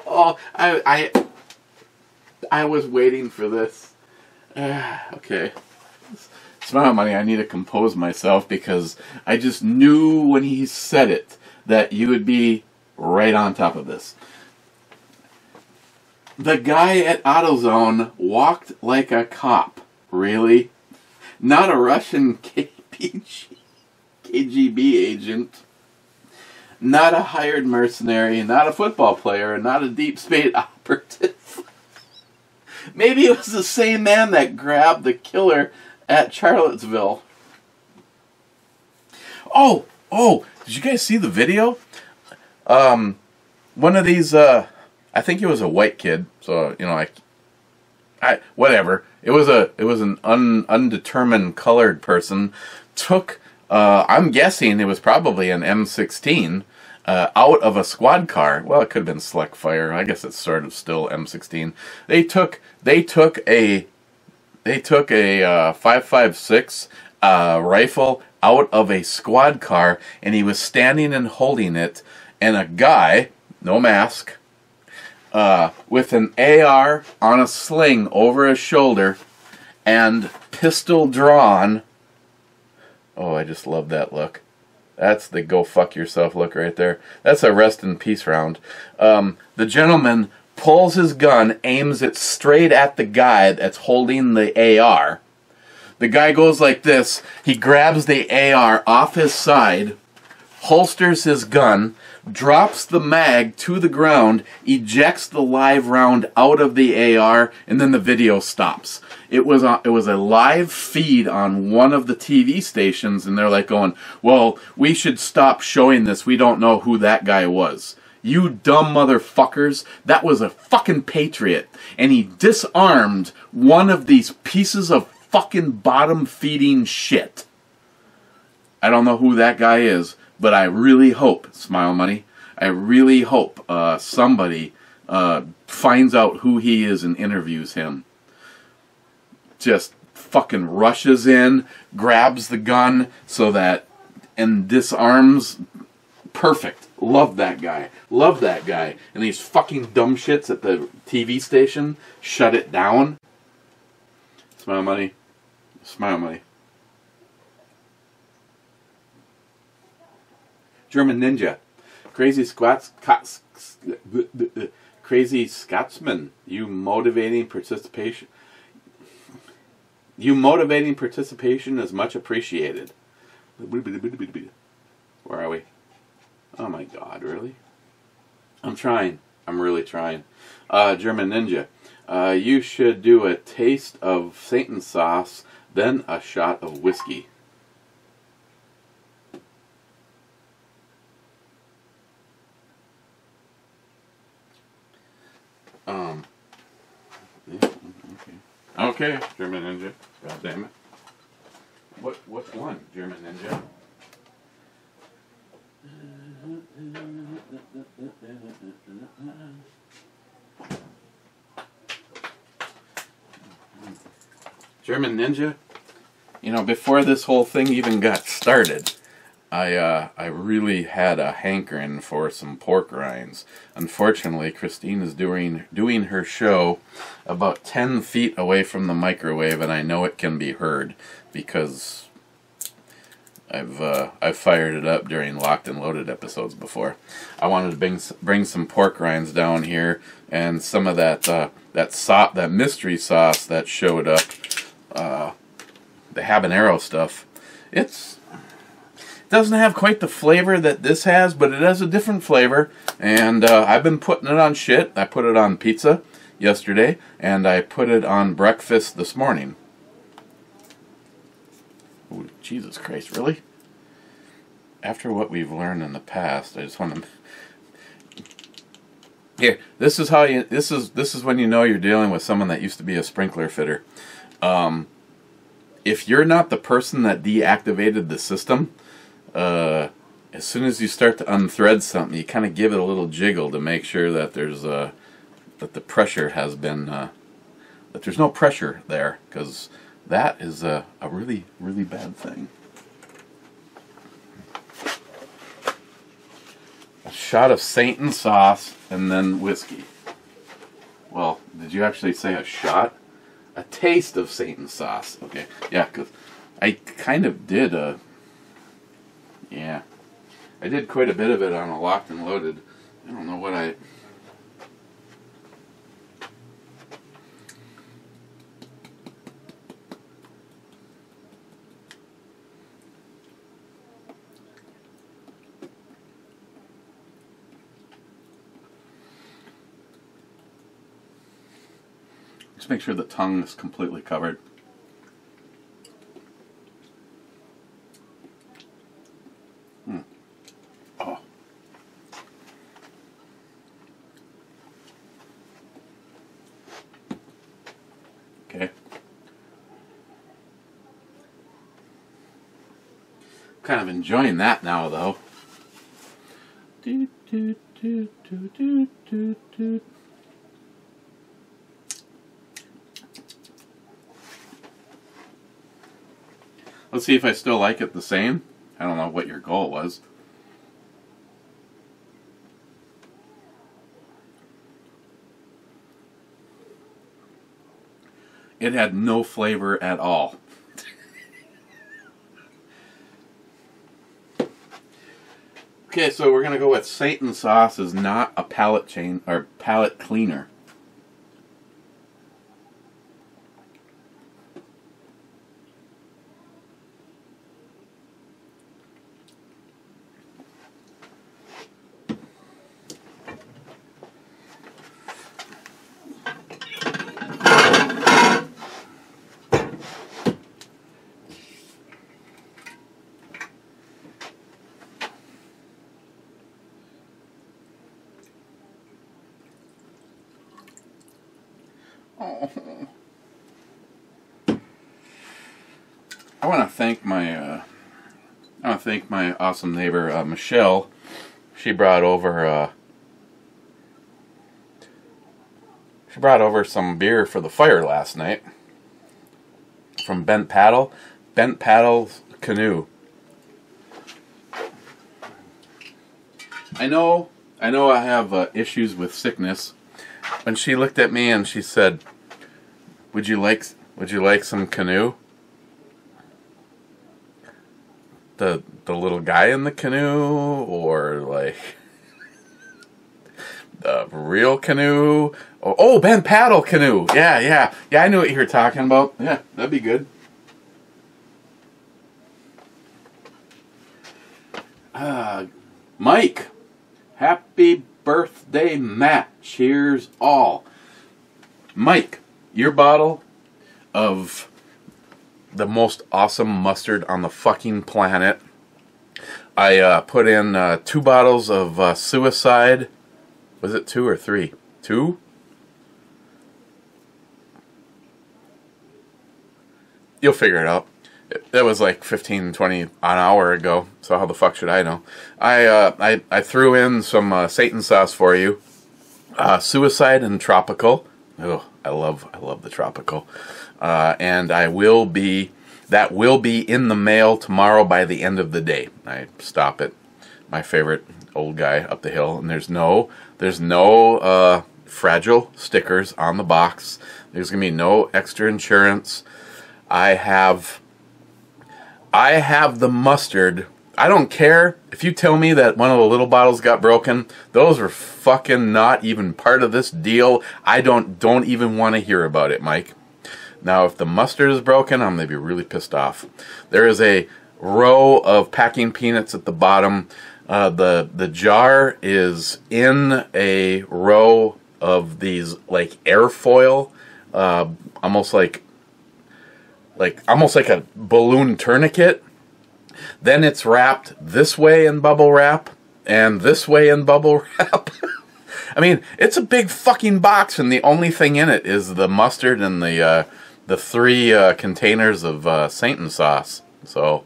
Oh, I was waiting for this. Okay. Smile Money, I need to compose myself because I just knew when he said it that you would be right on top of this. The guy at AutoZone walked like a cop. Really? Not a Russian KGB agent. not a hired mercenary, not a football player, not a deep state operative. Maybe it was the same man that grabbed the killer at Charlottesville. Oh, did you guys see the video? One of these, I think it was a white kid, so, you know, whatever. It was an undetermined colored person, took, I'm guessing it was probably an M16, out of a squad car. Well, it could have been Select Fire. I guess it's sort of still M16. They took a 5.56 rifle out of a squad car, and he was standing and holding it, and a guy, no mask, with an AR on a sling over his shoulder and pistol drawn. Oh, I just love that look. That's the go fuck yourself look right there. That's a rest in peace round. The gentleman pulls his gun, aims it straight at the guy that's holding the AR. The guy goes like this. He grabs the AR off his side, holsters his gun, drops the mag to the ground, ejects the live round out of the AR, and then the video stops. It was a live feed on one of the TV stations, and they're like going, well, we should stop showing this. We don't know who that guy was. You dumb motherfuckers. That was a fucking patriot. And he disarmed one of these pieces of fucking bottom-feeding shit. I don't know who that guy is, but I really hope, Smile Money, I really hope somebody finds out who he is and interviews him. Just fucking rushes in, grabs the gun and disarms. Perfect. Love that guy. Love that guy. And these fucking dumb shits at the TV station shut it down. Smile Money. Smile Money. German Ninja. Crazy Crazy Scotsman. You motivating participation is much appreciated. Where are we? Oh my god, really? I'm trying. I'm really trying. German Ninja. You should do a taste of Satan sauce, then a shot of whiskey. Yeah, okay, German Ninja. God damn it. What's one, German Ninja? German Ninja? You know, before this whole thing even got started, I really had a hankering for some pork rinds. Unfortunately, Christine is doing her show about 10 feet away from the microwave, and I know it can be heard because I've fired it up during Locked and Loaded episodes before. I wanted to bring some pork rinds down here and some of that mystery sauce that showed up, the habanero stuff. It doesn't have quite the flavor that this has, but it has a different flavor. And I've been putting it on shit. I put it on pizza yesterday, and I put it on breakfast this morning. Ooh, Jesus Christ, really? After what we've learned in the past, I just want to... Here, this is how you... This is when you know you're dealing with someone that used to be a sprinkler fitter. If you're not the person that deactivated the system, as soon as you start to unthread something, you kind of give it a little jiggle to make sure that there's that the pressure has been that there's no pressure there, because that is a really, really bad thing. A shot of Satan sauce and then whiskey. Well, did you actually say a shot? A taste of Satan sauce. Okay, yeah, because I kind of did yeah, I did quite a bit of it on a Locked and Loaded. I don't know what I... Just make sure the tongue is completely covered. Oh. Okay. Kind of enjoying that now, though. Let's see if I still like it the same. I don't know what your goal was. It had no flavor at all. Okay, so we're gonna go with Satan sauce is not a palate chain or palate cleaner. Oh. I want to thank my awesome neighbor Michelle. She brought over some beer for the fire last night from Bent Paddle's Canoe. I know I have issues with sickness. When she looked at me and she said, would you like some canoe? The little guy in the canoe, or like the real canoe? Oh, Ben Paddle Canoe. Yeah, I knew what you were talking about. Yeah, that'd be good. Mike, happy birthday, Matt. Cheers all. Mike, your bottle of the most awesome mustard on the fucking planet. I put in 2 bottles of Suicide. Was it 2 or 3? 2? You'll figure it out. It was like 15, 20 an hour ago, so how the fuck should I know? I threw in some Satan sauce for you. Suicide and Tropical. Oh, I love the Tropical. And that will be in the mail tomorrow by the end of the day. I stop at my favorite old guy up the hill, and there's no fragile stickers on the box. There's gonna be no extra insurance. I have the mustard. I don't care if you tell me that one of the little bottles got broken. Those are fucking not even part of this deal. I don't even want to hear about it, Mike. Now, if the mustard is broken, I'm going to be really pissed off. There is a row of packing peanuts at the bottom. The jar is in a row of these like airfoil, almost like a balloon tourniquet. Then it's wrapped this way in bubble wrap and this way in bubble wrap. I mean, it's a big fucking box, and the only thing in it is the mustard and the 3 containers of Satan sauce. So,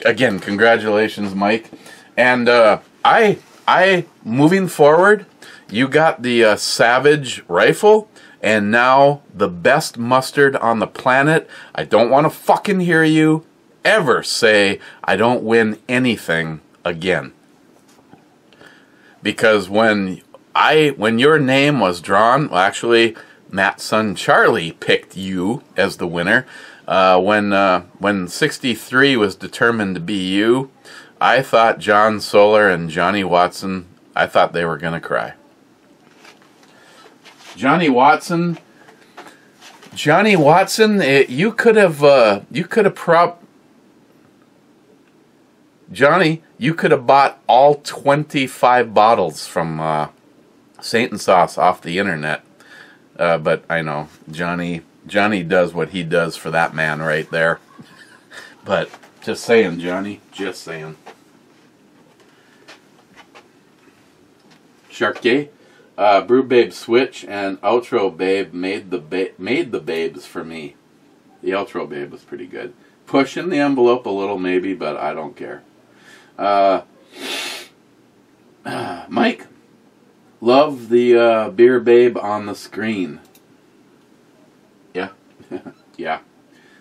again, congratulations, Mike. And I moving forward, you got the Savage rifle, and now the best mustard on the planet. I don't want to fucking hear you ever say I don't win anything again. Because when your name was drawn, well, actually, Matt's son Charlie picked you as the winner. When 63 was determined to be you, I thought John Solar and Johnny Watson, I thought they were gonna cry. Johnny Watson, you could have bought all 25 bottles from Satan Sauce off the internet. But I know Johnny does what he does for that man right there. But just saying, Johnny, just saying. Shark Day, Brew Babe Switch and Outro Babe made the babes for me. The Outro Babe was pretty good. Pushing the envelope a little maybe, but I don't care. Mike, love the Beer Babe on the screen. Yeah, yeah.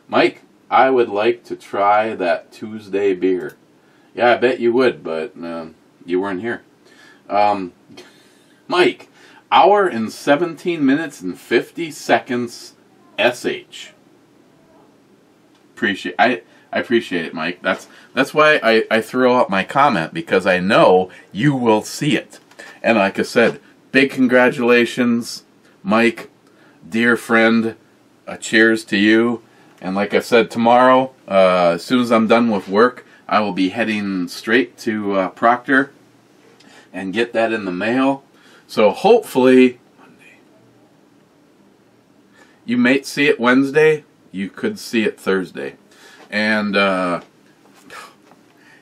Mike, I would like to try that Tuesday beer. Yeah, I bet you would, but you weren't here. Mike, hour and 17 minutes and 50 seconds SH. I appreciate it, Mike. That's why I throw out my comment, because I know you will see it. And like I said, big congratulations, Mike, dear friend. Cheers to you. And like I said, tomorrow, as soon as I'm done with work, I will be heading straight to Proctor and get that in the mail. So hopefully, Monday. You might see it Wednesday. You could see it Thursday. And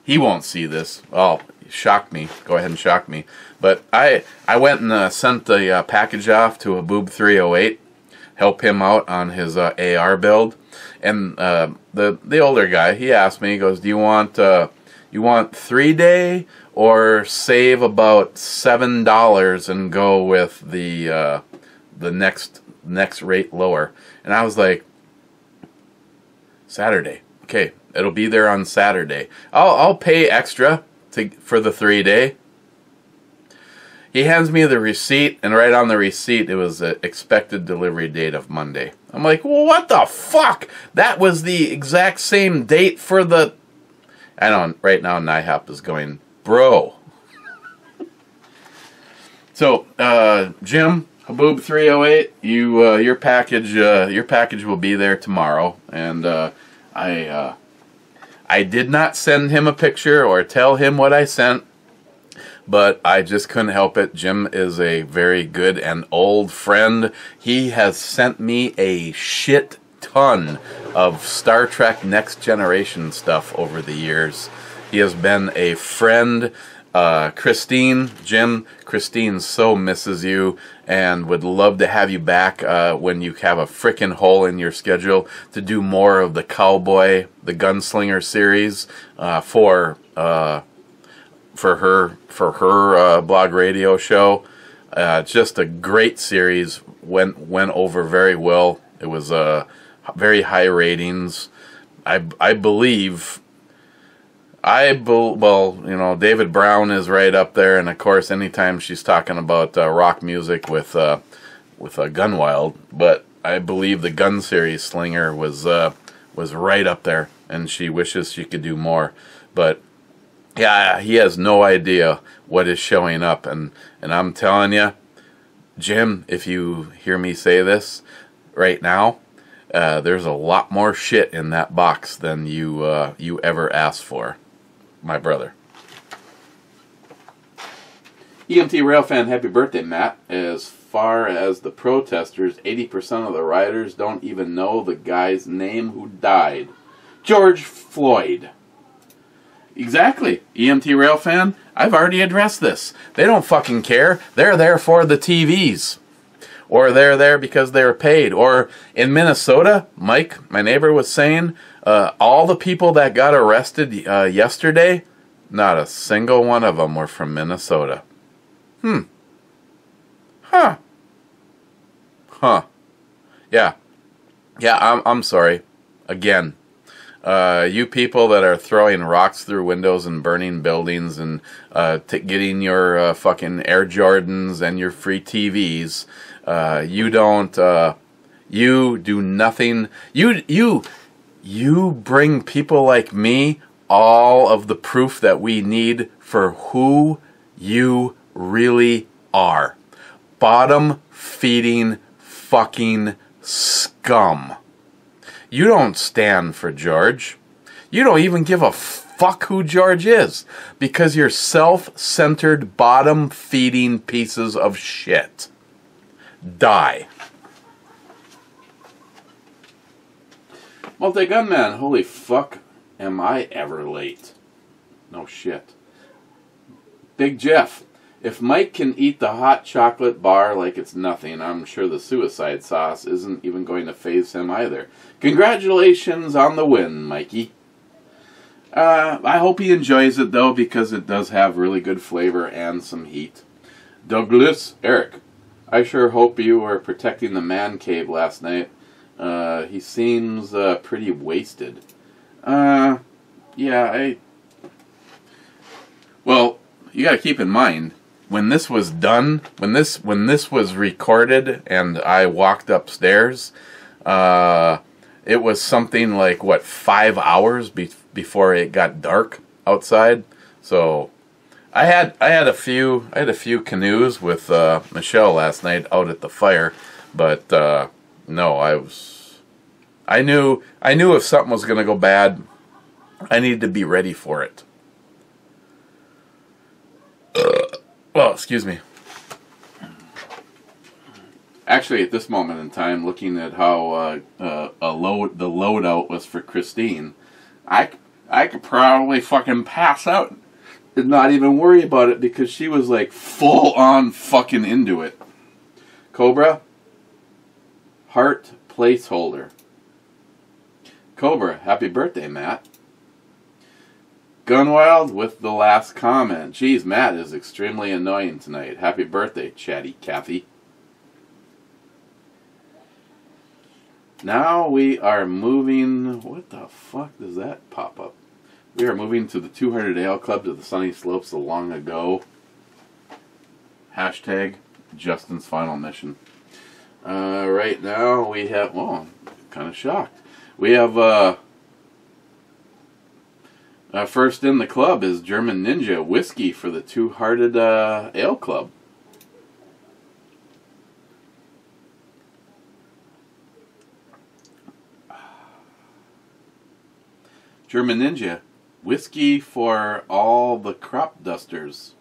he won't see this. Oh, shock me. Go ahead and shock me. But I went and sent the package off to a Boob 308. Help him out on his AR build. And the older guy, he asked me, he goes, do you want 3-day or save about $7 and go with the next rate lower? And I was like, Saturday. Okay, it'll be there on Saturday. I'll pay extra for the 3-day. He hands me the receipt, and right on the receipt, it was the expected delivery date of Monday. I'm like, well, what the fuck? That was the exact same date for the... I don't, right now, NIHAP is going, bro. So, Jim, Haboob 308, your package will be there tomorrow, and I did not send him a picture or tell him what I sent. But I just couldn't help it. Jim is a very good and old friend. He has sent me a shit ton of Star Trek Next Generation stuff over the years. He has been a friend. Christine, Jim, Christine so misses you and would love to have you back when you have a frickin' hole in your schedule to do more of the Cowboy, the Gunslinger series for her blog radio show. Just a great series. Went over very well. It was very high ratings. I believe. Well, you know, David Brown is right up there, and of course, anytime she's talking about rock music with Gunwild, but I believe the Gun series Slinger was right up there, and she wishes she could do more, but. Yeah, he has no idea what is showing up, and I'm telling you, Jim, if you hear me say this right now, there's a lot more shit in that box than you ever asked for, my brother. EMT Railfan, happy birthday, Matt. As far as the protesters, 80% of the riders don't even know the guy's name who died. George Floyd. Exactly, EMT Railfan. I've already addressed this. They don't fucking care. They're there for the TVs. Or they're there because they're paid. Or in Minnesota, Mike, my neighbor, was saying, all the people that got arrested yesterday, not a single one of them were from Minnesota. Huh. Yeah, I'm sorry. Again. You people that are throwing rocks through windows and burning buildings and getting your fucking Air Jordans and your free TVs, you do nothing. You bring people like me all of the proof that we need for who you really are. Bottom-feeding fucking scum. You don't stand for George. You don't even give a fuck who George is because you're self-centered, bottom-feeding pieces of shit. Die. Multi-Gunman, holy fuck, am I ever late? No shit. Big Jeff, if Mike can eat the hot chocolate bar like it's nothing, I'm sure the suicide sauce isn't even going to faze him either. Congratulations on the win, Mikey. I hope he enjoys it, though, because it does have really good flavor and some heat. Douglas, Eric, I sure hope you were protecting the man cave last night. He seems pretty wasted. Yeah, Well, you gotta keep in mind, when this was done, when this was recorded and I walked upstairs, it was something like, what, 5 hours before it got dark outside. So I had a few canoes with Michelle last night out at the fire, but no, I knew if something was going to go bad, I needed to be ready for it. Well, excuse me. Actually, at this moment in time, looking at how the loadout was for Christine, I could probably fucking pass out and not even worry about it, because she was like full on fucking into it. Cobra, heart placeholder. Cobra, happy birthday, Matt. Gunwild with the last comment. Geez, Matt is extremely annoying tonight. Happy birthday, Chatty Cathy. Now we are moving... What the fuck does that pop up? We are moving to the 200 Ale Club to the sunny slopes of long ago. Hashtag Justin's final mission. Right now we have... Oh, I'm kind of shocked. We have... first in the club is German Ninja Whiskey for the Two-Hearted Ale Club. German Ninja Whiskey for all the crop dusters.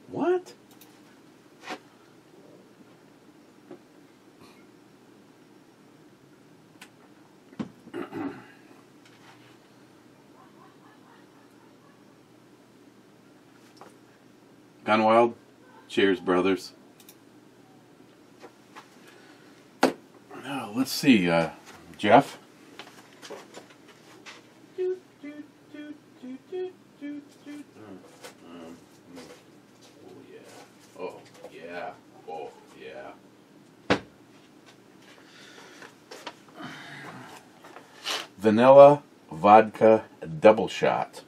What? Gunwild, cheers, brothers. Now, let's see, Jeff. Oh yeah. Vanilla vodka double shot.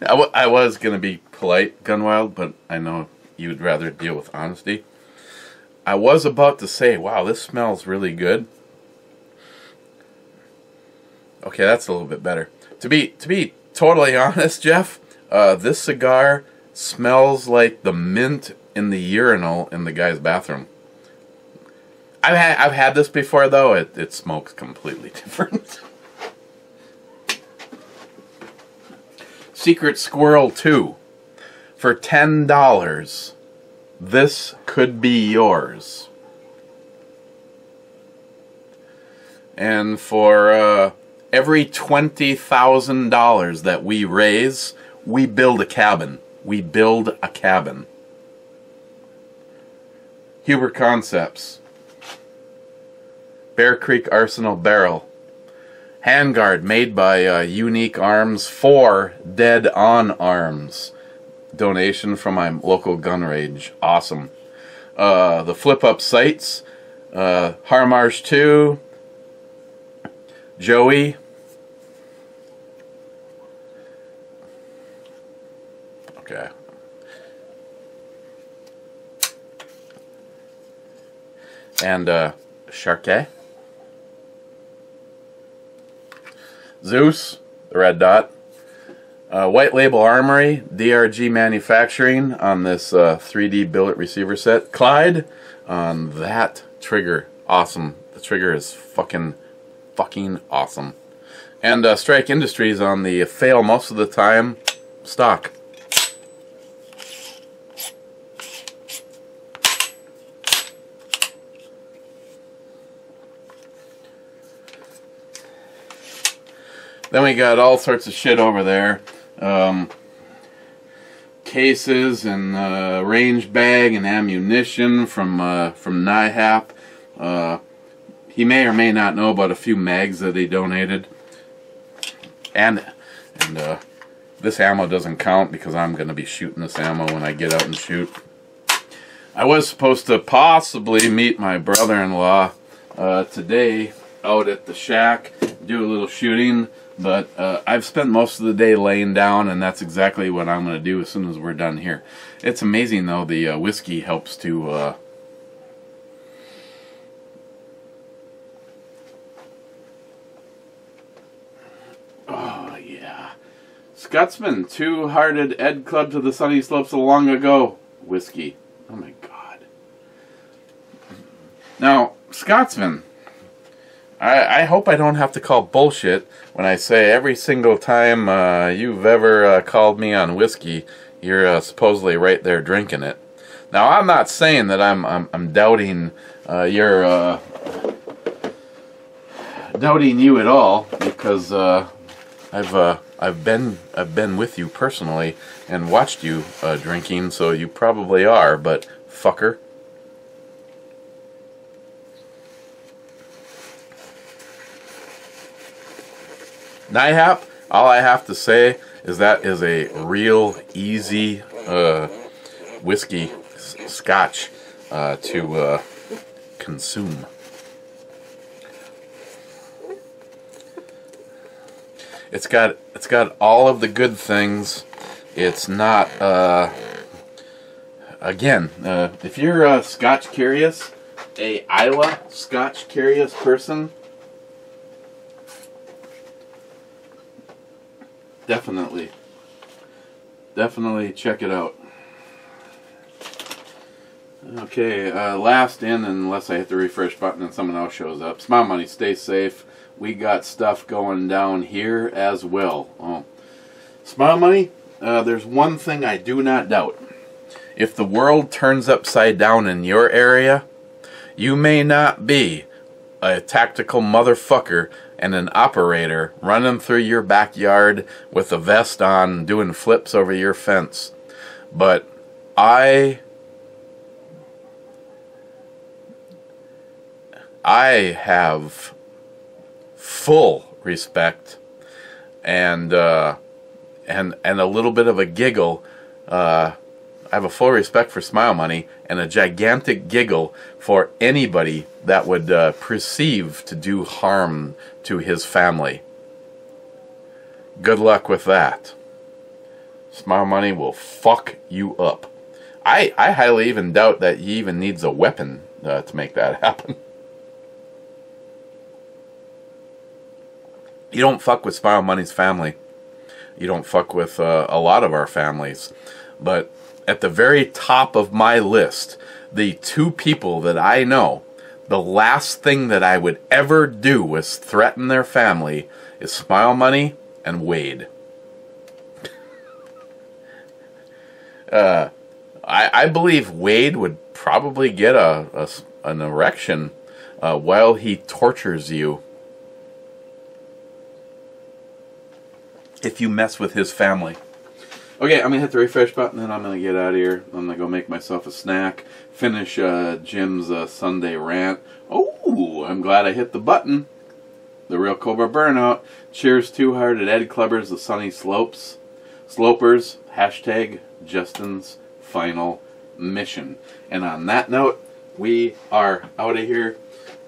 I was going to be polite, Gunwild, but I know you'd rather deal with honesty. I was about to say, wow, this smells really good. Okay, that's a little bit better. To be totally honest, Jeff, this cigar smells like the mint in the urinal in the guy's bathroom. I've had this before, though. It smokes completely different. Secret Squirrel 2. For $10, this could be yours. And for every $20,000 that we raise, we build a cabin. We build a cabin. Huber Concepts. Bear Creek Arsenal Barrel. Handguard made by Unique Arms for Dead On Arms. Donation from my local gun range. Awesome. The flip up sights. Harmarsh 2. Joey. Okay. And Sharkey. Zeus, the red dot. White Label Armory, DRG Manufacturing on this 3D billet receiver set. Clyde on that trigger. Awesome. The trigger is fucking awesome. And Strike Industries on the fail most of the time stock. Then we got all sorts of shit over there. Cases and range bag and ammunition from NIHAP. He may or may not know about a few mags that he donated. And this ammo doesn't count because I'm going to be shooting this ammo when I get out and shoot. I was supposed to possibly meet my brother-in-law today out at the shack, do a little shooting. But I've spent most of the day laying down, and that's exactly what I'm going to do as soon as we're done here. It's amazing, though, the whiskey helps to... Oh, yeah. Scotsman, two-hearted Ed Club to the Sunny Slopes long ago. Whiskey. Oh, my God. Now, Scotsman... I hope I don't have to call bullshit when I say every single time you've ever called me on whiskey, you're supposedly right there drinking it. Now, I'm not saying that I'm doubting doubting you at all, because I've been with you personally and watched you drinking, so you probably are. But fucker. NIHAP, all I have to say is that is a real easy whiskey, scotch to consume. It's got all of the good things. It's not again, if you're Scotch curious, a Isla Scotch curious person, definitely check it out. Okay, last in, unless I hit the refresh button and someone else shows up. Smile Money, stay safe. We got stuff going down here as well. Oh. Smile Money, there's one thing I do not doubt. If the world turns upside down in your area, you may not be a tactical motherfucker and an operator running through your backyard with a vest on doing flips over your fence. But I have full respect and a little bit of a giggle. I have a full respect for Smile Money and a gigantic giggle for anybody that would perceive to do harm to his family. Good luck with that. Smile Money will fuck you up. I highly even doubt that he even needs a weapon to make that happen. You don't fuck with Smile Money's family. You don't fuck with a lot of our families. But at the very top of my list, the two people that I know, the last thing that I would ever do was threaten their family is Smile Money and Wade. I believe Wade would probably get an erection while he tortures you if you mess with his family. Okay, I'm going to hit the refresh button and I'm going to get out of here. I'm going to go make myself a snack, finish Jim's Sunday rant. Oh, I'm glad I hit the button. The Real Cobra Burnout. Cheers, two-hearted Ed Clubbers, the Sunny Slopes. Slopers, hashtag Justin's final mission. And on that note, we are out of here.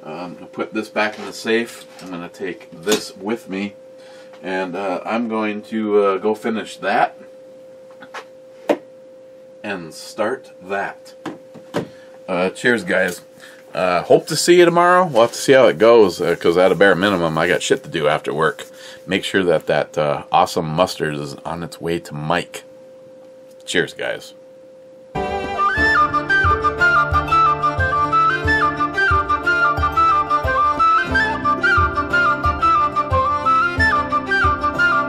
I'm going to put this back in the safe. I'm going to take this with me. And I'm going to go finish that and start that. Cheers, guys. Hope to see you tomorrow. We'll have to see how it goes, because at a bare minimum, I got shit to do after work. Make sure that awesome mustard is on its way to Mike. Cheers, guys.